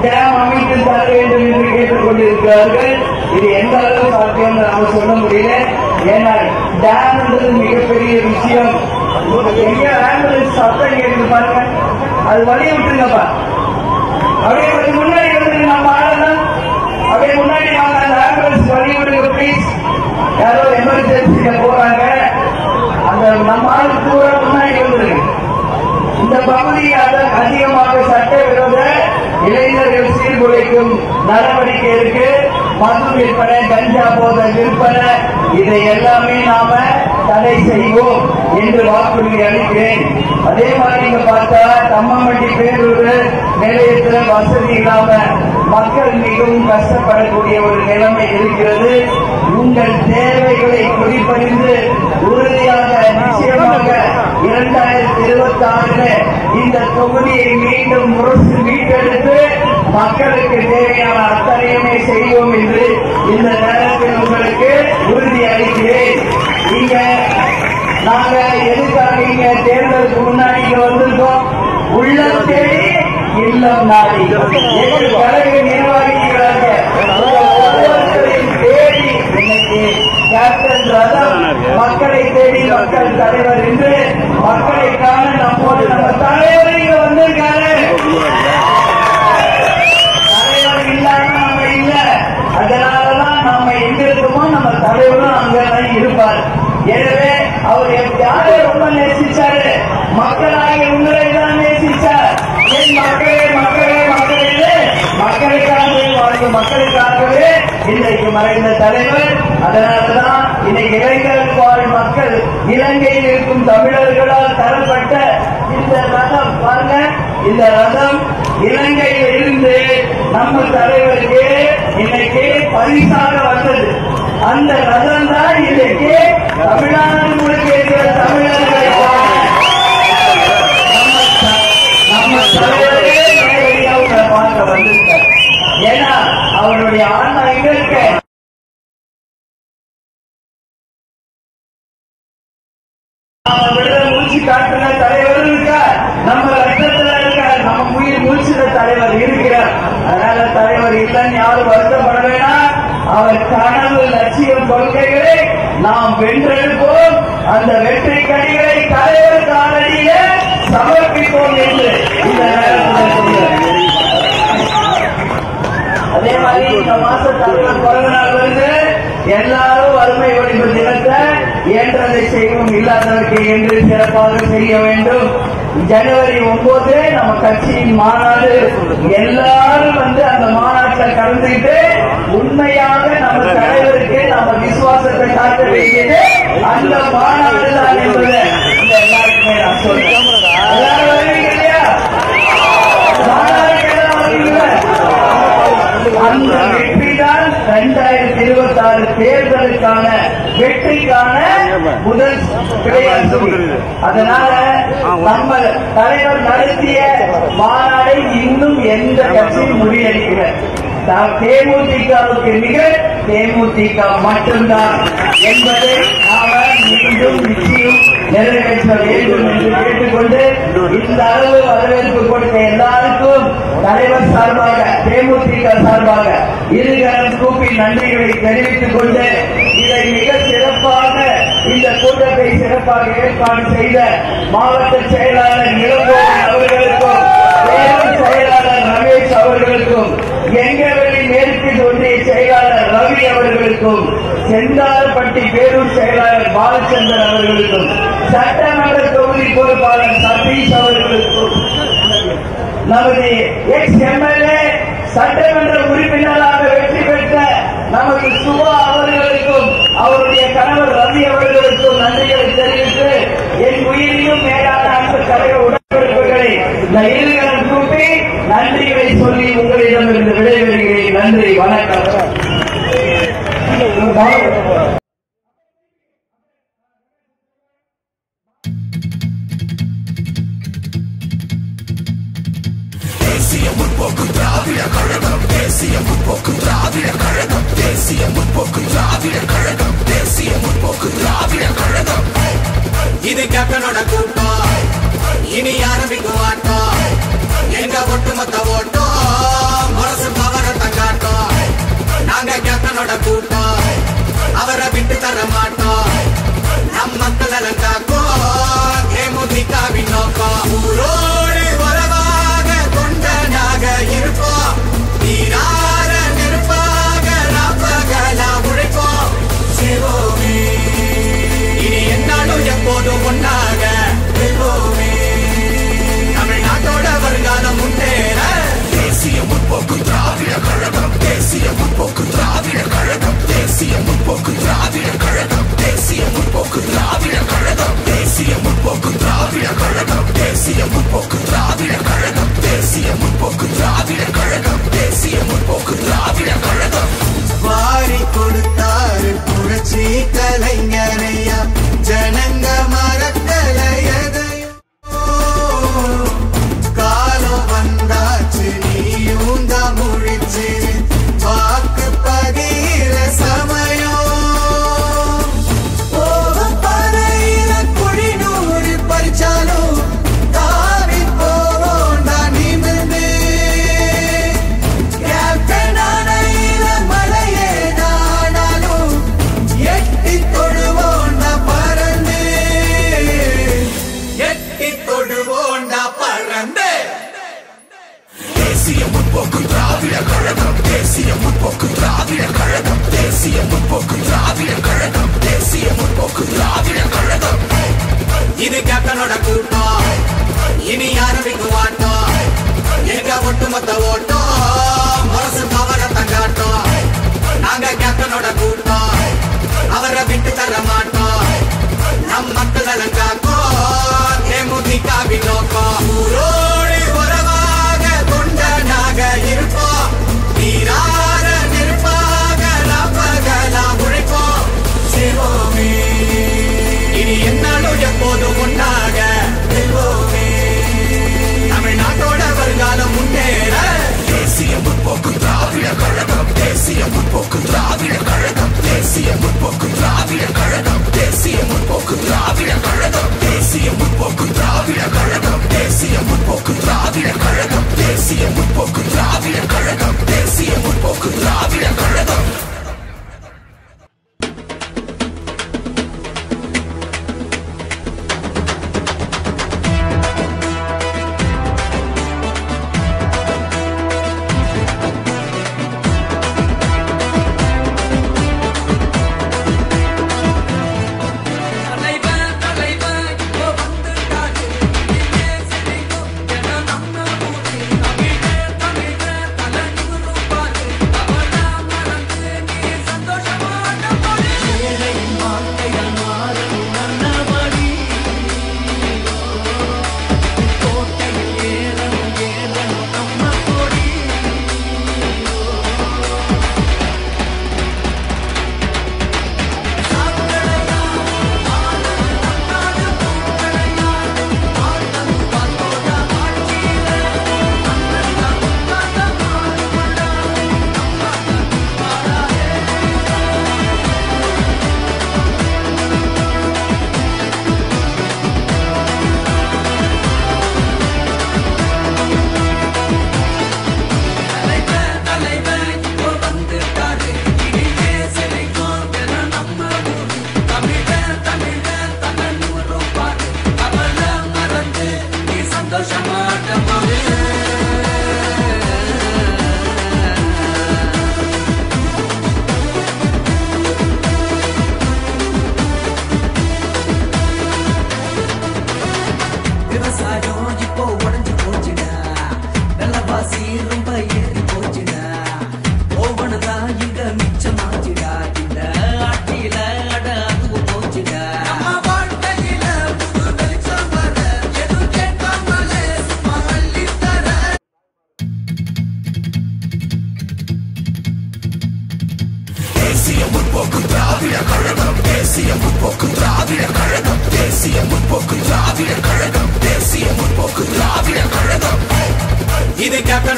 டேம் அமைத்து தர வேண்டும் என்று கேட்டுக் கொண்டிருக்கிறார்கள். இது எந்த அளவு சாத்தியம் நாம சொல்ல முடியல. ஏன்னா டேம் என்பது மிகப்பெரிய விஷயம். எங்க ஆம்புலன்ஸ் சத்தம் கேட்டு பாருங்க, அது வழி விட்டுருங்கப்பா. அப்படியே கொஞ்சம் முன்னாடி வந்து நம்ம ஆளலாம், அப்படியே முன்னாடி வாங்க, அந்த ஆம்புலன்ஸ் வழி விடுங்க பிளீஸ். யாரோ எமர்ஜென்சில போறாங்க, அந்த நம்ம ஆளு பூரா முன்னாடி வந்துருக்கு. இந்த பகுதி அதிகமாக சட்டவிரோத இளைஞர்கள் சீர்குலைக்கும் நடவடிக்கை இருக்கு. மது விற்பனை, கஞ்சா போதை விற்பனை, இதை எல்லாமே நாம தடை செய்வோம் என்று வாக்குறுதி அளிக்கிறேன். அதே மாதிரி நீங்க பார்த்தா தம்மம்பட்டி பேரூர் நிலையத்தில் வசதி இல்லாம மக்கள் மிகவும் கஷ்டப்படக்கூடிய ஒரு நிலைமை இருக்கிறது. உங்கள் தேவைகளை குறிப்பறிந்து உறுதியாக நிச்சயமாக 2026 இந்த தொகுதியை மீண்டும் முரசு மீட்டெடுத்து மக்களுக்கு தேவையான அத்தனையுமே செய்வோம் என்று இந்த நேரத்தில் உங்களுக்கு உறுதி அளிக்கிறேன். நீங்க நாங்க எதுக்காக இங்க தேர்தலுக்கு முன்னாடி இங்க வந்திருக்கோம்? உள்ளம் தேடி இல்லம் நாடி எங்கள் கழக நிர்வாகிகளாக ஒவ்வொருத்தரையும் தேடி இன்னைக்கு கேப்டன் ரதம் மக்களை தேடி மக்கள் தலைவர் என்று மக்களை காண நம்மோடு நம்ம தலைவர் இங்க வந்திருக்காரு. தலைவர் இல்லாம நம்ம இல்ல, அதனாலதான் நம்ம எங்க இருக்கோமோ நம்ம தலைவரும் அங்கதான் இருப்பார். எனவே அவர் யாரை ரொம்ப நேசிச்சாரு? மக்களாகிய உங்களை தான் நேசிச்சார். என் மக்களே மக்களே மக்களே மக்களுக்காகவே வாழ்ந்த மக்களுக்காகவே இன்றைக்கு மறைந்த தலைவர். அதனால்தான் இன்னைக்கு இளைஞர்கள் வாழ் மக்கள் இலங்கையில் இருக்கும் தமிழர்களால் தரப்பட்ட இந்த ரதம் பாருங்க, இந்த ரதம் இலங்கையில் இருந்து நம்ம தலைவருக்கு இன்னைக்கு பரிசாக வந்தது. அந்த ரதம் தான் இன்னைக்கு தமிழ்நாடு முழுக்க இருக்கிற தமிழர்களை நம்ம தலைவரே நேரடியாக பார்க்க வந்திருக்கார். ஏன்னா அவருடைய ஆன்மா எங்க இருக்க மூச்சு காட்டுற தலைவர் இருக்கார், நம்ம ரத்தத்துல இருக்கார், நம்ம உயிர் மூச்சுற தலைவர் இருக்கிறார். அதனால தலைவர் இல்லைன்னு யாரும் வருத்தப்பட வேணாம். அவர் கனவு லட்சியம் கொள்கைகளை நாம் வென்றெடுப்போம். அந்த வெற்றி கனிகளை தலைவர் காலடியில சமர்ப்பிப்போம் என்று இந்த நேரத்தில் அதே மாதிரி இந்த மாச தலைவர் பிறந்த நாள் வருது. எல்லாரும் வறுமை ஒழிப்பு தினத்தை இயன்றதை செய்வோம், இல்லாதவருக்கு என்று சிறப்பாக செய்ய வேண்டும். ஜனவரி 9 நம்ம கட்சியின் மாநாடு. எல்லாரும் அந்த மாநாட்டில் கலந்துக்கிட்டு உண்மையாக நம்ம தலைவருக்கு நம்ம விசுவாசத்தை காட்ட வேண்டியது அந்த மாநாடு தான் என்பதை எல்லாருக்குமே நான் சொல்றேன். எல்லாரும் வருவீங்க இல்லையா? மாநாடுக்கு எல்லாம் வருவீங்களா? அந்த வெற்றிதான் 2026 தேர்தலுக்கான வெற்றிக்கான முதல் கிடையாது. அதனால நம்ம தலைவர் நடத்திய மாநாடை இன்னும் எந்த கட்சியும் முறியடிக்கல. தேமுதிகவுக்கு மிக தேமுதிக மட்டும்தான் என்பதை நாம மீண்டும் நிச்சயம் நிறைவேற்ற வேண்டும் என்று கேட்டுக்கொண்டு இந்த அளவு வரவேற்பு கொடுத்த எல்லாருக்கும் தலைவர் சார்பாக தேமுதிக சார்பாக இருகரம் கூப்பி நன்றிகளை தெரிவித்துக் கொண்டு இதை மிக சிறப்பாக இந்த கூட்டத்தை சிறப்பாக ஏற்பாடு செய்த மாவட்ட செயலாளர் இளங்கோவன் அவர்களுக்கும் பேரூர் செயலாளர் ரமேஷ் அவர்களுக்கும் எங்கவெளி மேற்கு ஒன்றிய செயலாளர் ரவி அவர்களுக்கும் செந்தாரப்பட்டி பேரூர் செயலாளர் பாலச்சந்தர் அவர்களுக்கும் சட்டமன்ற தொகுதி பொறுப்பாளர் சதீஷ் அவர்களுக்கும் நமது எக்ஸ் எம்எல்ஏ சட்டமன்ற உறுப்பினராக வெற்றி பெற்ற நமது சுபா அவர்களுக்கும் அவருடைய கணவர் ரவி அவர்களுக்கும் நன்றிகளை தெரிவித்து என் உயிரிலும் மேலான அந்த தலைவர் உடன்பிறப்புகளை இருகரம் கூட்டி நன்றிகளை சொல்லி உங்களிடமிருந்து விடைபெறுகிறேன். நன்றி, வணக்கம். தேசிய முற்போக்கு திராவிட கழகம், தேசிய முற்போக்கு திராவிட கழகம், தேசிய முற்போக்கு திராவிட கழகம், தேசிய முற்போக்கு திராவிட கழகம். இது கேப்டனோட கூட்டம், இனி ஆரம்பிக்கும் ஆட்டம். எங்க ஒட்டுமொத்த ஓட்டம் மனசு பவரத்தை காட்டும். நாங்க கேப்டனோட கூட்டம், அவரை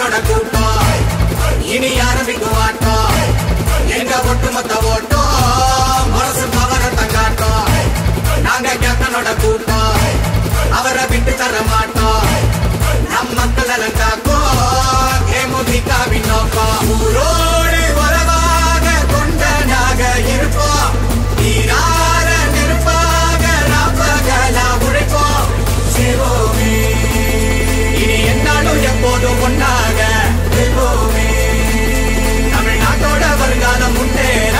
கேப்டனோட கூட்டம் இனி ஆரம்பிக்கும் ஆட்டம் எங்க ஒட்டுமொத்த ஓட்டம் மனசு பவரத்தை காட்டும் நாங்க கேப்டனோட கூட்டம் அவரை விட்டு தர மாட்டோம் நம் மக்கள் எல்லாம் காக்கும் தேமுதிகவின் நோக்கம் ஊரோடு உறவாக கொண்ட நாக இருப்போம் நீரார நெருப்பாக ராப்பகலா உழைப்போம் சிவோமே இனி என்னாலும் எப்போதும் ஒன்னாக இருப்போமே தமிழ்நாட்டோட வருங்காலம் முன்னேற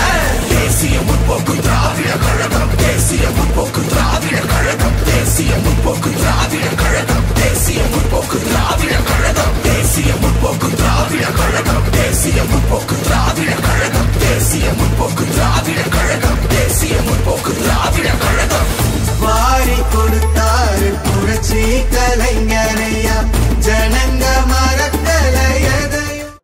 தேசிய முற்போக்கு திராவிட கழகம் தேசிய முற்போக்கு திராவிட கழகம் தேசிய முற்போக்கு திராவிட கழகம் தேசிய முற்போக்கு திராவிட கழகம் தேசிய முற்போக்கு திராவிட கழகம் தேசிய முற்போக்கு திராவிட கழகம் தேசிய முற்போக்கு திராவிட கழகம் தேசிய முற்போக்கு திராவிட கழகம் வாரி கொடுத்தாரு புரட்சி கலைஞரையா ஜனங்க மறக்கலையதையும்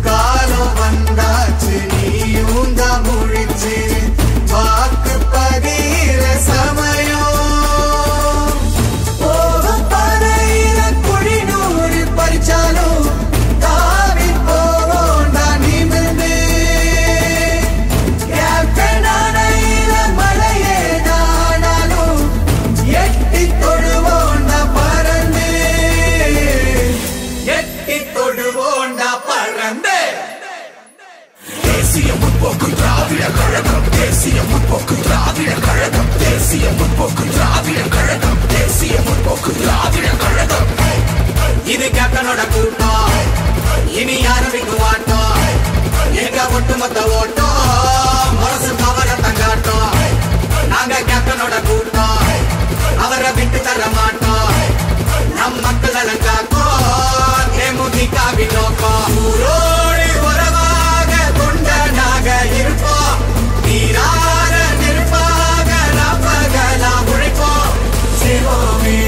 காலம் வந்தாச்சு நீயும் தான் முழிச்சு வாக்கு பதிகிற சமயம் போகும் பறையில குழிநூறு பறிச்சாலும் தாவி போவோண்டா நிமிர்ந்து கேப்டனானையில மழையே நானாலும் எட்டி தொடுவோண்டா பறந்து எட்டி தொடுவோண்டா பறந்து தேசிய முற்போக்கு திராவிட கழகம் தேசிய முற்போக்கு திராவிட கழகம் தேசிய முற்போக்கு திராவிட கழகம் தேசிய முற்போக்கு திராவிட கழகம் இது கேப்டனோட கூட்டம் இனி ஆரம்பிக்கும் ஆட்டம் எங்க ஒட்டுமொத்த ஓட்டம் மனசு பவரத்தை காட்டும் நாங்க கேப்டனோட கூட்டம் அவரை விட்டு தர மாட்டோம் நம் மக்கள் எல்லாம் காக்கும் தேமுதிகவின் நோக்கம் ஊரோடு உறவாக கொண்ட நாக இருப்போம் நீரார நெருப்பாக ராப்பகலா உழைப்போம் சிவோமே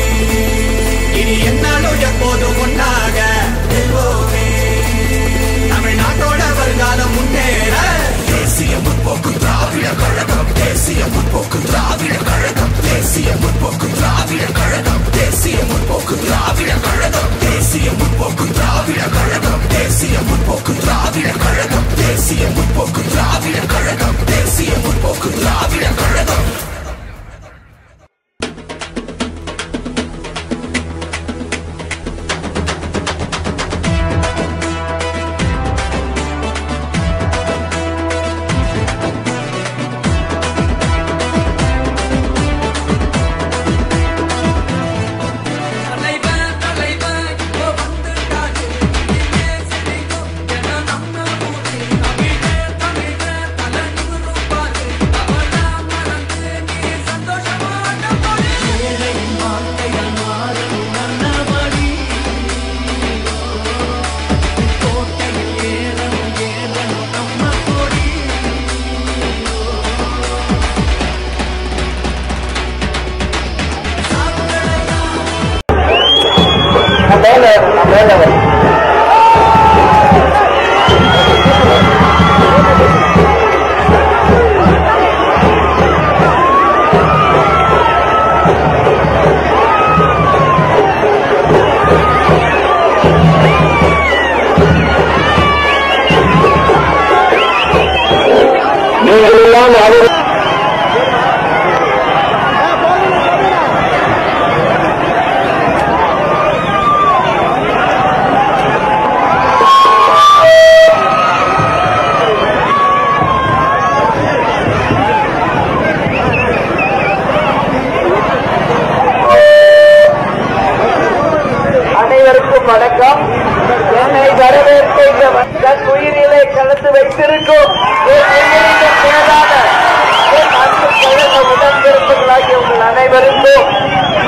இனி என்னாலும் எப்போதும் ஒன்னாக இருப்போமே தமிழ்நாட்டோட வருங்காலம் முன்னேற தேசிய முற்போக்கு திராவிட கழகம் தேசிய முற்போக்கு திராவிட கழகம் தேசிய முற்போக்கு திராவிட கழகம் தேசிய முற்போக்கு திராவிட கழகம் தேசிய முற்போக்கு திராவிட கழகம் தேசிய முற்போக்கு திராவிட கழகம் தேசிய முற்போக்கு திராவிட கழகம் தேசிய முற்போக்கு திராவிட கழகம் வணக்கம். என்னை வரவேற்க தன் உயிரிலை கலந்து வைத்திருக்கும் மேலான அன்பு கழக உடன்பிறப்புகளாகிய உங்கள் அனைவருக்கும்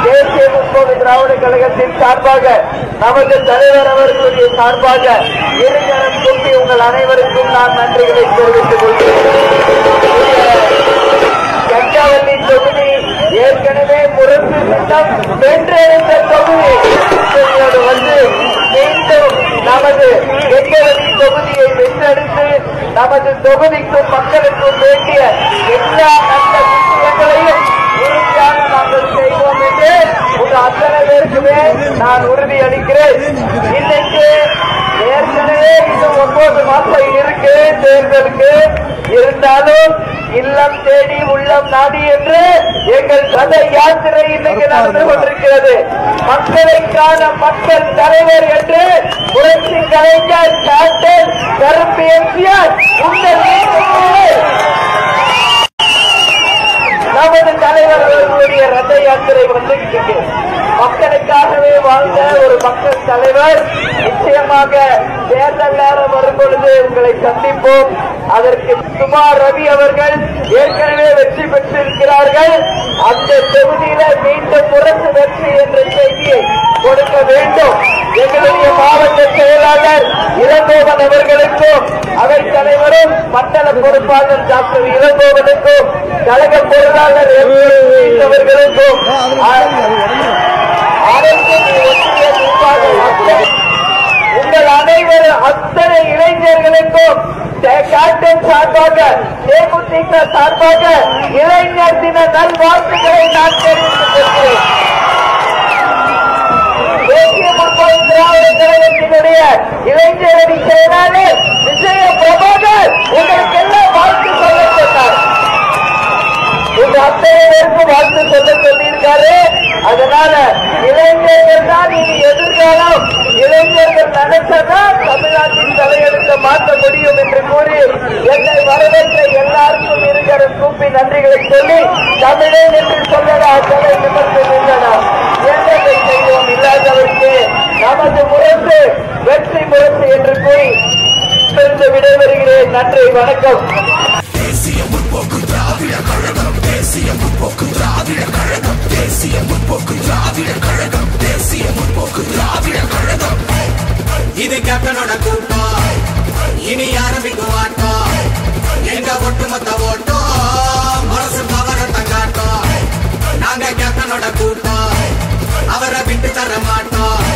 தேசிய முற்போக்கு திராவிட கழகத்தின் சார்பாக நமது தலைவர் அவர்களுடைய சார்பாக இருகரம் கூப்பி உங்கள் அனைவருக்கும் நான் நன்றிகளை தெரிவித்துக் கொள்கிறேன். கங்காவல்லி தொகுதி ஏற்கனவே முரசு திட்டம் வென்றெடுத்த தொகுதி வந்து மீண்டும் நமது கங்காவல்லி தொகுதியை வென்றெடுத்து நமது தொகுதிக்கும் மக்களுக்கும் வேண்டிய எல்லா நல்ல விஷயங்களையும் உறுதியாக நாங்கள் செய்வோம் என்று என்ற அத்தனை பேருக்குமே நான் உறுதி அளிக்கிறேன். இன்னைக்கு ஏற்கனவே இன்னும் 9 மாசம் இருக்கு தேர்தலுக்கு. இருந்தாலும் இல்லம் தேடி உள்ளம் நாடி என்று எங்கள் கதை யாத்திரை இன்னைக்கு நடந்து கொண்டிருக்கிறது. மக்களுக்கான மக்கள் தலைவர் என்று புரட்சி கலைஞர் கேப்டன் கருப்பு எம்ஜிஆர் உங்கள் நமது தலைவர்களுடைய ரத யாத்திரை வந்துட்டு மக்களுக்காகவே வாழ்ந்த ஒரு மக்கள் தலைவர். நிச்சயமாக தேர்தல் நேரம் வரும் பொழுது உங்களை சந்திப்போம். அதற்கு சுமார் ரவி அவர்கள் ஏற்கனவே வெற்றி பெற்றிருக்கிறார்கள். அந்த தொகுதியில மீண்டும் முரசு வெற்றி என்ற செய்தியை கொடுக்க வேண்டும். எங்களுடைய மாவட்ட செயலாளர் இளங்கோவன் அவர்களுக்கும் அவைத் தலைவரும் மண்டல பொறுப்பாளர் டாக்டர் இளங்கோவனுக்கும் கழக பொருளாளர் அவர்களுக்கும் உங்கள் அனைவரும் அத்தனை இளைஞர்களுக்கும் கேப்டன் சார்பாக தேமுதிக சார்பாக இளைஞர் தின நல்வாழ்த்துக்களை நான் தெரிவித்துக் கொள்கிறேன். தேசிய முற்போக்கு திராவிட கழகத்தினுடைய இளைஞரணி செயலாளர் விஜய பிரபாகர் உங்களுக்கு எல்லாம் வாழ்த்து சொல்ல சொன்னார். உங்க அத்தனை பேருக்கு வாழ்த்து சொல்ல சொல்லியிருக்காரு. அதனால இளைஞர்கள் தான் இனி எதிர்காலம். இளைஞர்கள் நினைச்சதான் தமிழ்நாட்டின் தலையெழுத்தை மாற்ற முடியும் என்று கூறி என்னை வரவேற்ற எல்லாருக்கும் இருக்கிற கூப்பி நன்றிகளை சொல்லி தமிழன் என்று சொல்லடா தலை நிமிர்ந்து நின்றனா என்னத்தை செய்வோம் இல்லாதவருக்கு நமது முரசு வெற்றி முரசு என்று கூறி விடைபெறுகிறேன். நன்றி, வணக்கம். தேசிய முற்போக்கு திராவிட கழகம், தேசிய முற்போக்கு திராவிட கழகம், தேசிய முற்போக்கு திராவிட கழகம், தேசிய முற்போக்கு திராவிட கழகம். இது கேப்டனோட கூட்டம், இனி ஆரம்பிக்கும் ஆட்டம். எங்க ஒட்டுமொத்த ஓட்டம் மனசு பவரத்தை காட்டும். நாங்க கேப்டனோட கூட்டம், அவரை விட்டு தர மாட்டோம்.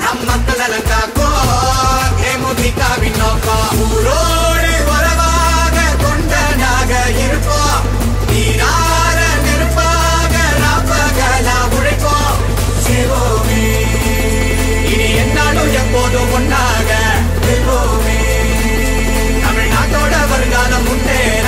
நம் மக்கள் நலன் காக்கும் தேமுதிகவின் நோக்கம். ஊரோடு உறவாக கொண்டனாக இருப்போம். நீரார நெருப்பாக நாப்பகலா உழைப்போம். சிவோமே இனி என்னாலும் எப்போதும் ஒன்னாக வெல்வோமே. தமிழ்நாட்டோட வருங்காலம் முன்னேற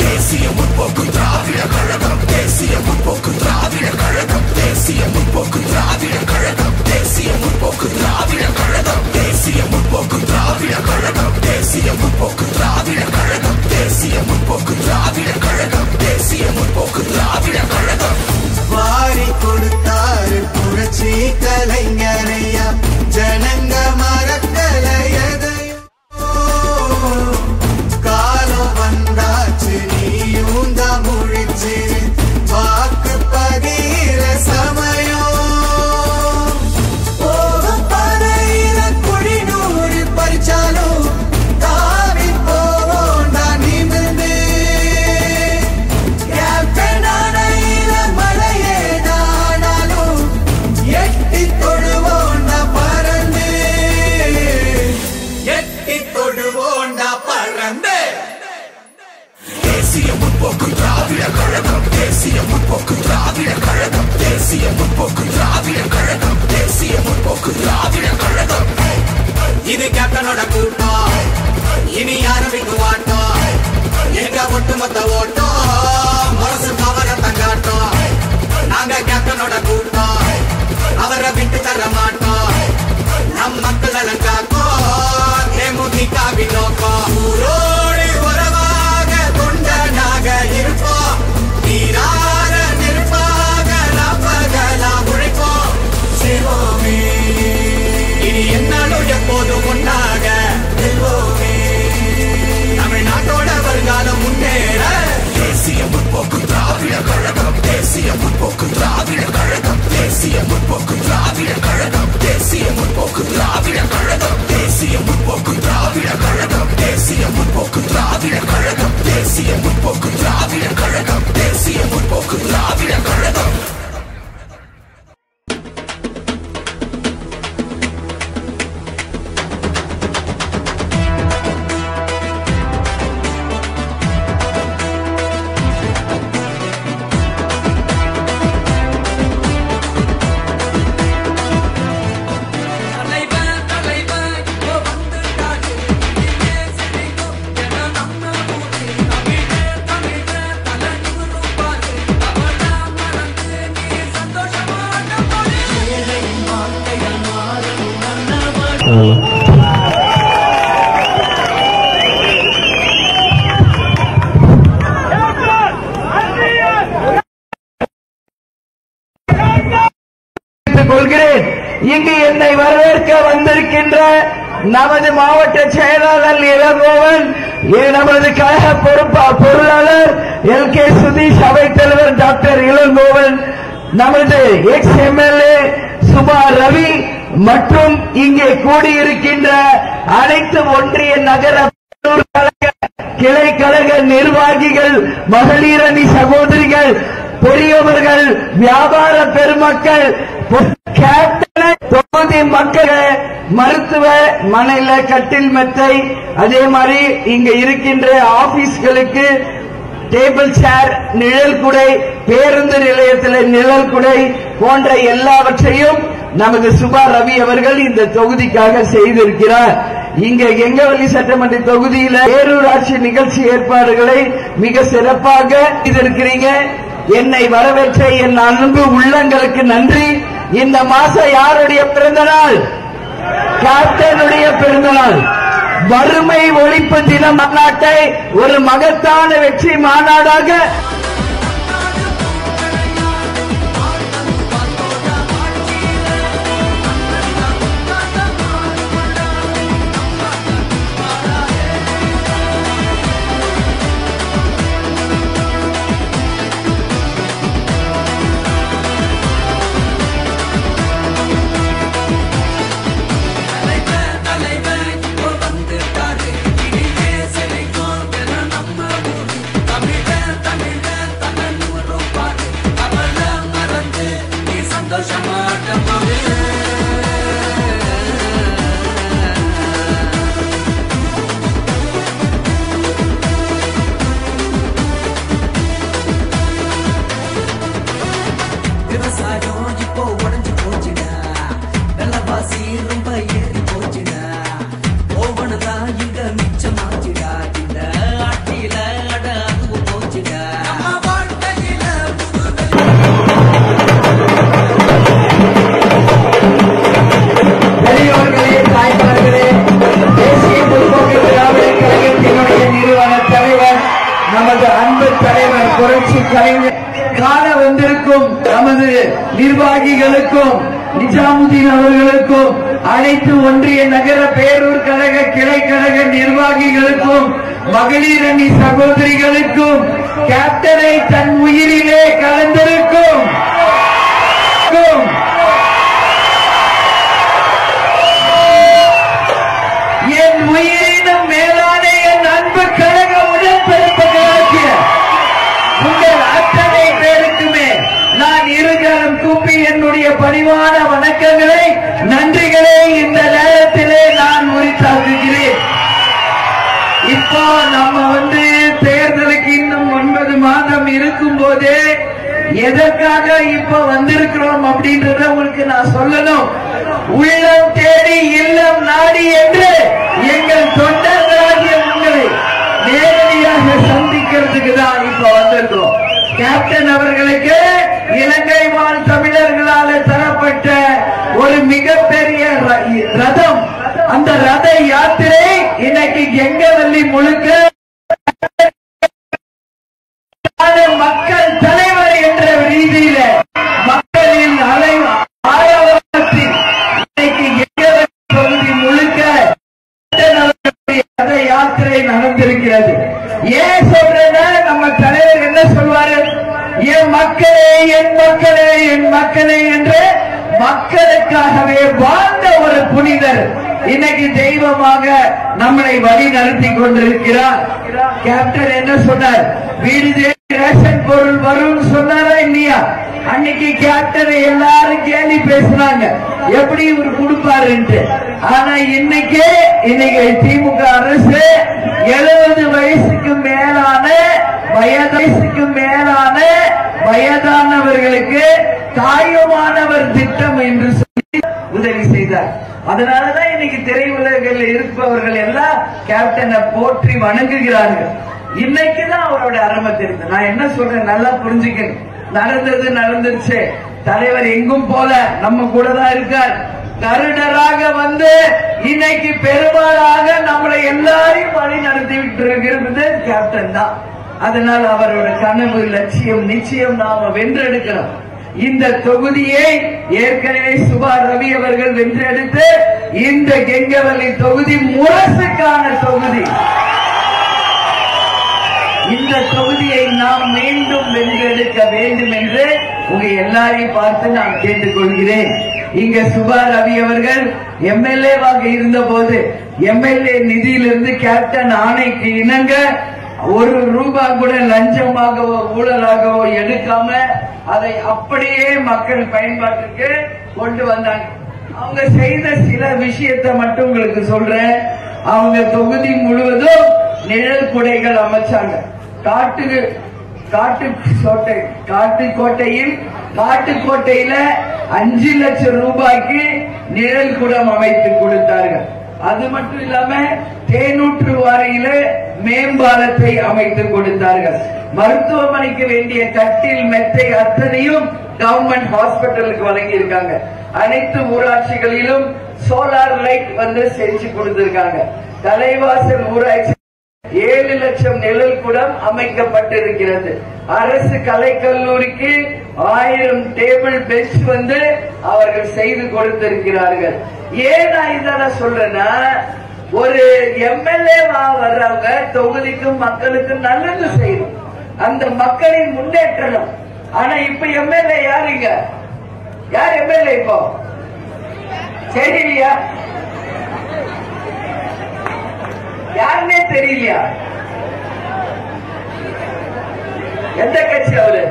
தேசிய முற்போக்கு திராவிட கழகம், தேசிய முற்போக்கு திராவிட கழகம், தேசிய முற்போக்கு திராவிட கழகம், தேசிய முற்போக்கு திராவிட கழகம், தேசிய முற்போக்கு திராவிட கழகம், தேசிய முற்போக்கு திராவிட கழகம், தேசிய முற்போக்கு திராவிட கழகம், தேசிய முற்போக்கு திராவிட கழகம். வாரி கொடுத்தாரு புரட்சி கலைஞரையா, ஜனங்க மறக்கல எதையும். காலம் வந்தாச்சு நீயும் தான் முழிச்சு வாக்கு பகிர சமயம். போகும் பறையில குழிநூறு பறிச்சாலும் தாவி போவோண்டா நிமிர்ந்து. கேப்டனானையில மலையேதானாலும் எட்டி தொடுவோண்டா பறந்து. எட்டி தொடுவோண்டா பறந்து. தேசிய முற்போக்கு திராவிட கழகம், தேசிய முற்போக்கு திராவிட கழகம், தேசிய முற்போக்கு திராவிட கழகம், தேசிய முற்போக்கு திராவிட கழகம். இது கேப்டனோட கூட்டம், இனி ஆரம்பிக்கும் ஆட்டம். எங்க ஒட்டுமொத்த ஓட்டம் மனசு பவரத்தை காட்டும். நாங்க கேப்டனோட கூட்டம், அவரை விட்டு தர மாட்டோம். நம் மக்கள் நலன் காக்கும் தேமுதிகவின் நோக்கம். ஊரோடு உறவாக கொண்டனாக இருப்போம். நீரார நெருப்பாக நாப்பகலா உழைப்போம். சிவோமே இனி என்னாலும் எப்போதும் ஒன்னாக வெல்வோமே. தமிழ்நாட்டோட வருங்காலம் முன்னேற தேசிய முற்போக்கு திராவிட கழகம், தேசிய முற்போக்கு திராவிட கழகம், தேசிய முற்போக்கு திராவிட கழகம், தேசிய முற்போக்கு திராவிட கழகம், தேசிய முற்போக்கு திராவிட கழகம், தேசிய முற்போக்கு திராவிட கழகம், தேசிய முற்போக்கு திராவிட கழகம், தேசிய முற்போக்கு திராவிட கழகம். கொள்கிறேன். இங்கு என்னை வரவேற்க வந்திருக்கின்ற நமது மாவட்ட செயலாளர் இளங்கோவன், நமது கழக பொருளாளர் LK சுதீஷ், அவைத் தலைவர் டாக்டர் இளங்கோவன், நமது எக்ஸ் MLA சுபா ரவி மற்றும் இங்கே கூடியிருக்கின்ற அனைத்து ஒன்றிய நகர கிளை கழக நிர்வாகிகள், மகளிர் அணி சகோதரிகள், பெரியவர்கள், வியாபார பெருமக்கள், தொகுதி மக்கள், மருத்துவ மனையில கட்டில் மெத்தை, அதே மாதிரி இங்க இருக்கின்ற ஆபீஸ்களுக்கு டேபிள் சேர், நிழல் குடை, பேருந்து நிலையத்தில் நிழல் குடை போன்ற எல்லாவற்றையும் நமது சுபா ரவி அவர்கள் இந்த தொகுதிக்காக செய்திருக்கிறார். இங்க கெங்கவல்லி சட்டமன்ற தொகுதியில பேரூராட்சி நிகழ்ச்சி ஏற்பாடுகளை மிக சிறப்பாக செய்திருக்கிறீங்க. என்னை வரவேற்ற என் அன்பு உள்ளங்களுக்கு நன்றி. இந்த மாசம் யாருடைய பிறந்த நாள்? கேப்டனுடைய பிறந்த நாள். வறுமை ஒழிப்பு தின மாநாட்டை ஒரு மகத்தான வெற்றி மாநாடாக காண வந்திருக்கும் நமது நிர்வாகிகளுக்கும், நிஜாமுதீன் அவர்களுக்கும், அனைத்து ஒன்றிய நகர பேரூர் கழக கிளை கழக நிர்வாகிகளுக்கும், மகளிர் அணி சகோதரிகளுக்கும், கேப்டனை தன் உயிரிலே கலந்திருக்கும் என் உயிரினும் மேலான என் அன்பு கழக உடன்பிறப்புகளுக்கு உங்கள் அத்தனை பேருக்குமே நான் இருகரம் கூப்பி என்னுடைய பணிவான வணக்கங்களை, நன்றிகளை இந்த நேரத்திலே நான் உரித்தாக்குகிறேன். இப்போ நம்ம தேர்தலுக்கு இன்னும் 9 மாதம் இருக்கும் போதே எதற்காக இப்ப வந்திருக்கிறோம் அப்படின்றத உங்களுக்கு நான் சொல்லணும். உள்ளம் தேடி இல்லம் நாடி என்று எங்கள் தொண்டர்களாகிய உங்களை நேரடியாக சந்திக்கிறதுக்கு தான் இப்ப வந்திருக்கிறோம். கேப்டன் அவர்களுக்கு இலங்கை வாழ் தமிழர்களால் தரப்பட்ட ஒரு மிகப்பெரிய ரதம், அந்த ரத யாத்திரை இன்னைக்கு கெங்கவல்லி முழுக்க மக்கள் தலைவர் என்ற ரீதியில மக்களின் ஆரவாரத்தில் இன்னைக்கு கெங்கவல்லி பகுதி முழுக்க ரத யாத்திரை நடந்திருக்கிறது. ஏன் சொல்றேன்னா, நம்ம தலைவர் என்ன சொல்வாரு? என் மக்களே, என் மக்களே, என் மக்களே என்று மக்களுக்காகவே வாழ்ந்த ஒரு புனிதர் இன்னைக்கு தெய்வமாக நம்மளை வழி நடத்தி கொண்டிருக்கிறார். கேப்டன் என்ன சொன்னார்? வீடு தேடி ரேஷன் பொருள் வரும் சொன்னாரா இல்லையா? அன்னைக்கு கேப்டனை எல்லாரும் கேள்வி பேசினாங்க, எப்படி இவர் கொடுப்பாரு. ஆனா இன்னைக்கு திமுக அரசு 70 வயசுக்கு மேலான வயதானவர்களுக்கு தாயுமானவர் திட்டம் என்று சொல்லி உதவி செய்தார். அதனாலதான் இன்னைக்கு திரையுலகில் இருப்பவர்கள் எல்லாம் கேப்டனை போற்றி வணங்குகிறார்கள். இன்னைக்குதான் அவரோட அருமை தெரியுது. நான் என்ன சொல்றேன், நல்லா புரிஞ்சுக்கணும். நடந்தது நடந்துருச்சு. தலைவர் எங்கும் போல நம்ம கூட தான் இருக்கார். கருடராக வந்து இன்னைக்கு பெருமாளாக நம்மளை எல்லாரையும் வழி நடத்திவிட்டு இருக்கிறது கேப்டன் தான். அதனால அவரோட கனவு லட்சியம் நிச்சயம் நாம வென்றெடுக்கிறோம். இந்த தொகுதியை ஏற்கனவே சுபா ரவி அவர்கள் வென்றெடுத்து இந்த கெங்கவல்லி தொகுதி முரசுக்கான தொகுதி. இந்த தொகுதியை நாம் மீண்டும் வென்றெடுக்க வேண்டும் என்று உங்க எல்லாரையும் பார்த்து நான் கேட்டுக்கொள்கிறேன். இங்க சுபா ரவி அவர்கள் எம்எல்ஏவாக இருந்த போது எம்எல்ஏ நிதியிலிருந்து கேப்டன் ஆணைக்கு இணங்க ஒரு ரூபாய் கூட லஞ்சமாகவோ ஊழலாகவோ எடுக்காம அதை அப்படியே மக்கள் பயன்பாட்டுக்கு கொண்டு வந்தாங்க. அவங்க செய்த சில விஷயத்தை மட்டும் உங்களுக்கு சொல்றேன். அவங்க தொகுதி முழுவதும் நிழல் குடைகள் அமைச்சாங்க. காட்டுக்கோட்டையில 5 லட்சம் ரூபாய்க்கு நிழல் குடம் அமைத்து கொடுத்தார்கள். அது மட்டும் இல்லாம தேனூற்று வாரியில மேம்பாலத்தை அமைத்து கொடுத்தார்கள். மருத்துவமனைக்கு வேண்டிய கட்டில் மெத்தை அத்தனையும் கவர்மெண்ட் ஹாஸ்பிட்டலுக்கு வழங்கி இருக்காங்க. அனைத்து ஊராட்சிகளிலும் சோலார் லைட் வந்து செஞ்சு கொடுத்திருக்காங்க. தலைவாசல் ஊராட்சி 7 லட்சம் நிழல் குடம் அமைக்கப்பட்டிருக்கிறது. அரசு கலைக்கல்லூரிக்கு 1000 டேபிள் பெஞ்ச் வந்து அவர்கள் செய்து கொடுத்திருக்கிறார்கள். ஏன் நான் இதெல்லாம் சொல்றேன்னா, ஒரு எம்எல்ஏ வர்றவங்க தொகுதிக்கும் மக்களுக்கும் நல்லது செய்யணும், அந்த மக்களின் முன்னேற்றம். ஆனா இப்ப எம்எல்ஏ யாருங்க? யார் எம்எல்ஏ இப்போ தெரியலையா? யாருன்னே தெரியலையா? எந்த கட்சி அவரு?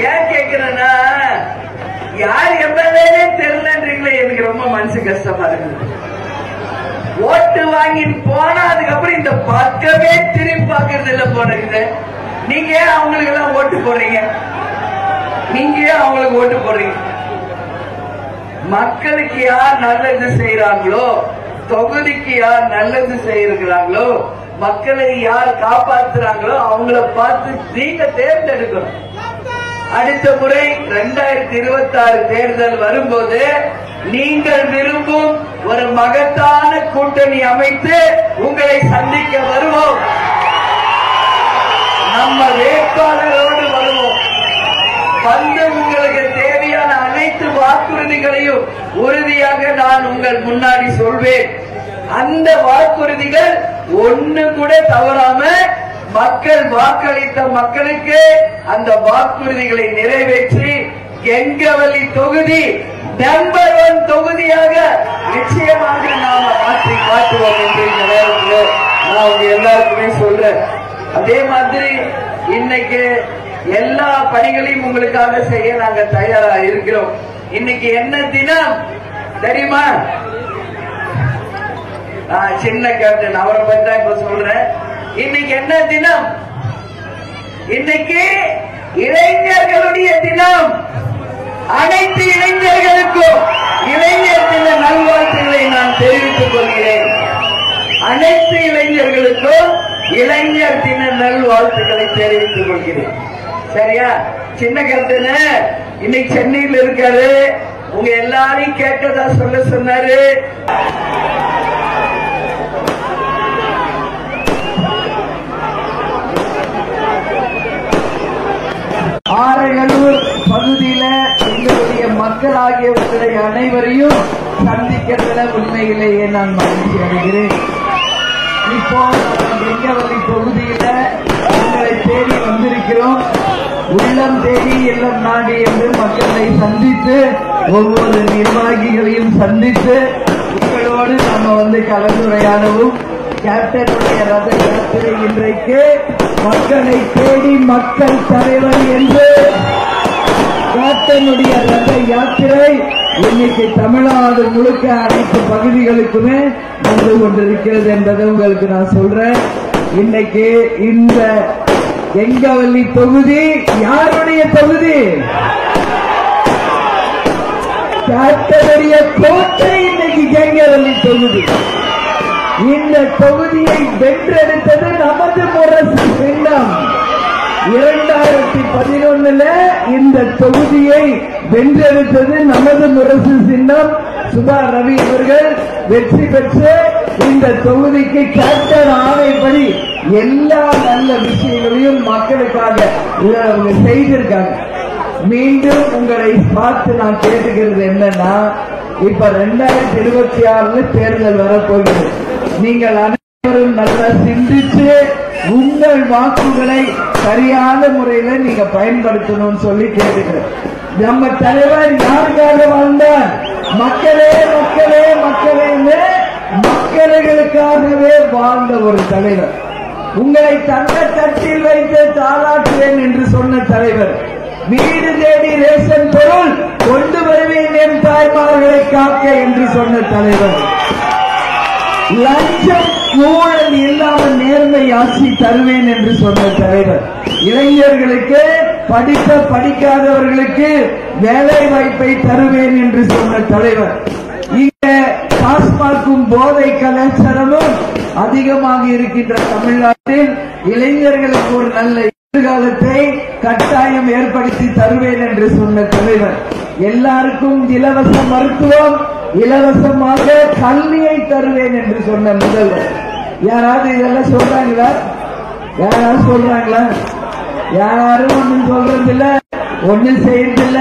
ஏன் கேக்குறேன்னா, யார் எம்எல்ஏ தெரியலன்றீங்களே, எனக்கு ரொம்ப மனசு கஷ்டமா இருக்குது. ஓட்டு வாங்கி போனா அதுக்கப்புறம் இந்த பக்கமே திரும்பி பாக்குறது இல்ல போனது. நீங்க ஏன் அவங்களுக்கு எல்லாம் ஓட்டு போடுறீங்க? நீங்க ஏன் அவங்களுக்கு ஓட்டு போடுறீங்க? மக்களுக்கு யார் நல்லது செய்யறாங்களோ, தொகுதிக்கு யார் நல்லது செய்யறாங்களோ, மக்களை யார் காப்பாற்றுறாங்களோ அவங்கள பார்த்து நீங்க தேர்ந்தெடுக்கணும். அடுத்த முறை 2026 தேர்தல் வரும்போது நீங்கள் விரும்பும் ஒரு மகத்தான கூட்டணி அமைத்து உங்களை சந்திக்க வருவோம். நம்ம வேட்பாளரோடு வருவோம். வந்து உங்களுக்கு தேவையான அனைத்து வாக்குறுதிகளையும் உறுதியாக நான் உங்கள் முன்னாடி சொல்வேன். அந்த வாக்குறுதிகள் ஒண்ணு கூட தவறாம மக்கள் வாக்களித்த மக்களுக்கு அந்த வாக்குறுதிகளை நிறைவேற்றி கெங்கவல்லி தொகுதி நம்பர் 1 தொகுதியாக நிச்சயமாக நாம மாற்றி காட்டுவோம் என்று இந்த நேரத்தில் நான் உங்க எல்லாருக்குமே சொல்றேன். அதே மாதிரி இன்னைக்கு எல்லா பணிகளையும் உங்களுக்காக செய்ய நாங்க தயாரா இருக்கிறோம். இன்னைக்கு என்ன தினம் தெரியுமா? சின்ன கேப்டன் அவரை பத்தி தான் இப்ப சொல்றேன். இன்னைக்கு என்ன தினம்? இன்னைக்கு இளைஞர்களுடைய தினம். அனைத்து இளைஞர்களுக்கும் இளைஞர் தின நல்வாழ்த்துக்களை நான் தெரிவித்துக் கொள்கிறேன். அனைத்து இளைஞர்களுக்கும் இளைஞர் தின நல்வாழ்த்துக்களை தெரிவித்துக் கொள்கிறேன். சரியா? சின்ன கேப்டன் இன்னைக்கு சென்னையில் இருக்காரு. உங்க எல்லாரையும் கேட்டதா சொல்ல சொன்னாரு. ஆரையலூர் பகுதியில எங்களுடைய மக்களாகியவர்களை அனைவரையும் சந்திக்கிறதுல உண்மையிலேயே நான் மகிழ்ச்சி அடைகிறேன். இப்போ கெங்கவல்லி தொகுதியில உங்களை தேடி வந்திருக்கிறோம். உள்ளம் தேடி இல்லம் நாடி என்று மக்களை சந்தித்து ஒவ்வொரு நிர்வாகிகளையும் சந்தித்து உங்களோடு நாம கலந்துரையாடவும், கேப்டனுடைய ரத யாத்திரை இன்றைக்கு மக்களை தேடி மக்கள் தலைவர் என்று கேப்டனுடைய ரத யாத்திரை இன்னைக்கு தமிழ்நாடு முழுக்க அனைத்து பகுதிகளுக்குமே வந்து கொண்டிருக்கிறது என்பதை உங்களுக்கு நான் சொல்றேன். இன்னைக்கு இந்த கெங்கவல்லி தொகுதி யாருடைய தொகுதி? கேப்டனுடைய கோட்டை இன்னைக்கு கெங்கவல்லி தொகுதி. இந்த தொகுதியை வென்றெடுத்தது நமது முரசு சின்னம். 2011 இந்த தொகுதியை வென்றெடுத்தது நமது முரசு சின்னம். சுபா ரவி அவர்கள் வெற்றி பெற்று இந்த தொகுதிக்கு கேப்டன் ஆணைப்படி எல்லா நல்ல விஷயங்களையும் மக்களுக்காக செய்திருக்காங்க. மீண்டும் உங்களை பார்த்து நான் கேட்டுக்கிறது என்னன்னா, இப்ப 2026 தேர்தல் வரப்போகிறது. நீங்கள் அனைவரும் நல்லா சிந்திச்சு உங்கள் வாக்குகளை சரியான முறையில நீங்க பயன்படுத்தணும்னு சொல்லி கேட்டுக்கிறேன். நம்ம தலைவர் யாருக்காக வாழ்ந்தார்? மக்களே மக்களே மக்களே மக்களுக்காகவே வாழ்ந்த ஒரு தலைவர். உங்களை தங்க தட்டில் வைத்து தாளாற்றுவேன் என்று சொன்ன தலைவர். வீடு தேடி ரேஷன் பொருள் கொண்டு வருவேன் என் தாய்மார்களை காக்க என்று சொன்ன தலைவர். லஞ்சம் ஊழல் இல்லாமல் நேர்மை ஆட்சி தருவேன் என்று சொன்ன தலைவர். இளைஞர்களுக்கு படிக்காதவர்களுக்கு வேலை வாய்ப்பை தருவேன் என்று சொன்ன தலைவர். இங்க டாஸ்மாகும் போதை கலாச்சாரமும் அதிகமாக இருக்கின்ற தமிழ்நாட்டில் இளைஞர்களுக்கு ஒரு நல்ல எதிர்காலத்தை கட்டாயம் ஏற்படுத்தி தருவேன் என்று சொன்ன தலைவர். எல்லாருக்கும் இலவச மருத்துவம், இலவசமாக கல்வியை தருவேன் என்று சொன்ன முதல்வர். யாராவது இதெல்லாம் சொல்றாங்களா? யாராவது சொல்றாங்களா? யாரும் ஒன்னும் சொல்றதில்ல, ஒன்னும் செய்யறதில்ல.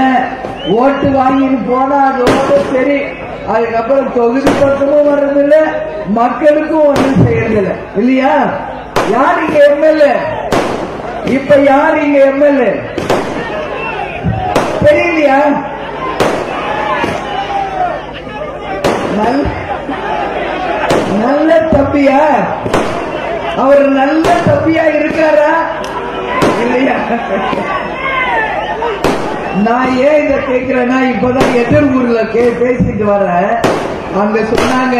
ஓட்டு வாங்கிட்டு போனா அதோட சரி, அதுக்கப்புறம் தொகுதி பக்கமும் வர்றதில்ல, மக்களுக்கும் ஒன்னும் செய்யறதில்ல. இல்லையா? யார் இங்க எம்எல்ஏ? இப்ப யார் இங்க எம்எல்ஏ தெரியலையா? நல்ல தப்பியா? அவர் நல்ல தப்பியா இருக்காரா இல்லையா? நான் ஏன் இத கேட்கிறேன்னா, இப்பதான் எதிர்கூர்ல பேசிட்டு வர அங்க சொன்னாங்க,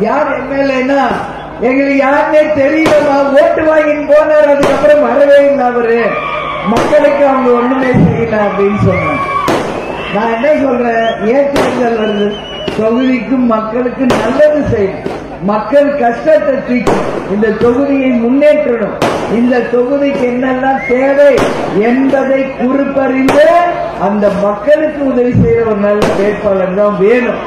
யார் எம்எல்ஏன்னா எங்களுக்கு யாருன்னே தெரியலமா, ஓட்டு வாங்கிட்டு போனார், அதுக்கப்புறம் வரவே இல்லை அவரு, மக்களுக்கு அவங்க ஒண்ணுமே செய்யல அப்படின்னு சொன்னாங்க. நான் என்ன சொல்றேன், ஏன் தேர்தல் வருது? தொகுதிக்கும் மக்களுக்கு நல்லது செய்யணும், மக்கள் கஷ்டத்தை தீர்க்கும், இந்த தொகுதியை முன்னேற்றணும், இந்த தொகுதிக்கு என்னெல்லாம் தேவை என்பதை குறிப்பறிந்து அந்த மக்களுக்கு உதவி செய்யற ஒரு நல்ல வேட்பாளர் தான் வேணும்.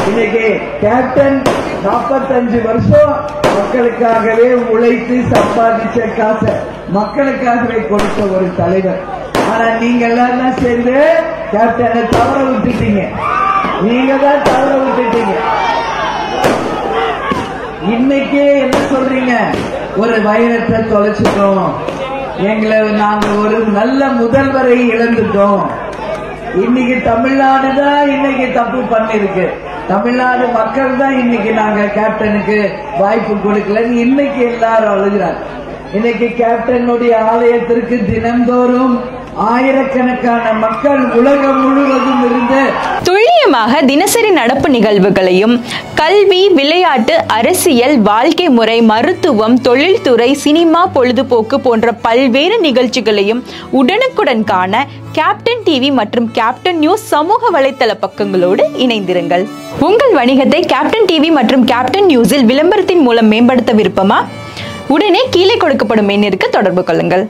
இன்னைக்கு கேப்டன் 45 வருஷம் மக்களுக்காகவே உழைத்து சம்பாதிச்ச காசை மக்களுக்காகவே கொடுத்த ஒரு தலைவர். ஆனா நீங்க எல்லாம் சேர்ந்து கேப்டனை தவற விட்டுட்டீங்க. நீங்க தான் தவற விட்டுட்டீங்க. இன்னைக்கு என்ன சொல்றீங்க? ஒரு வைரத்தை தொலைச்சிட்டோம், எங்களை நாங்க ஒரு நல்ல முதல்வரை இழந்துட்டோம். இன்னைக்கு தமிழ்நாடு தான் இன்னைக்கு தப்பு பண்ணிருக்கு. தமிழ்நாடு மக்கள் தான் இன்னைக்கு நாங்க கேப்டனுக்கு வாய்ப்பு கொடுக்கலன்னு இன்னைக்கு எல்லாரும் அழுகிறாங்க. இன்னைக்கு கேப்டனுடைய ஆலயத்திற்கு தினந்தோறும் ஆயிரக்கணக்கான மக்கள் உலகம் முழுவதும் இருந்து துல்லியமாக தினசரி நடப்பு நிகழ்வுகளையும் கல்வி, விளையாட்டு, அரசியல், வாழ்க்கை முறை, மருத்துவம், தொழில்துறை, சினிமா, பொழுதுபோக்கு போன்ற பல்வேறு நிகழ்ச்சிகளையும் உடனுக்குடன் காண கேப்டன் டிவி மற்றும் கேப்டன் நியூஸ் சமூக வலைத்தள பக்கங்களோடு இணைந்திருங்கள். உங்கள் வணிகத்தை கேப்டன் டிவி மற்றும் கேப்டன் நியூஸில் விளம்பரத்தின் மூலம் மேம்படுத்த விருப்பமா? உடனே கீழே கொடுக்கப்படும் எண்ணிற்கு தொடர்பு கொள்ளுங்கள்.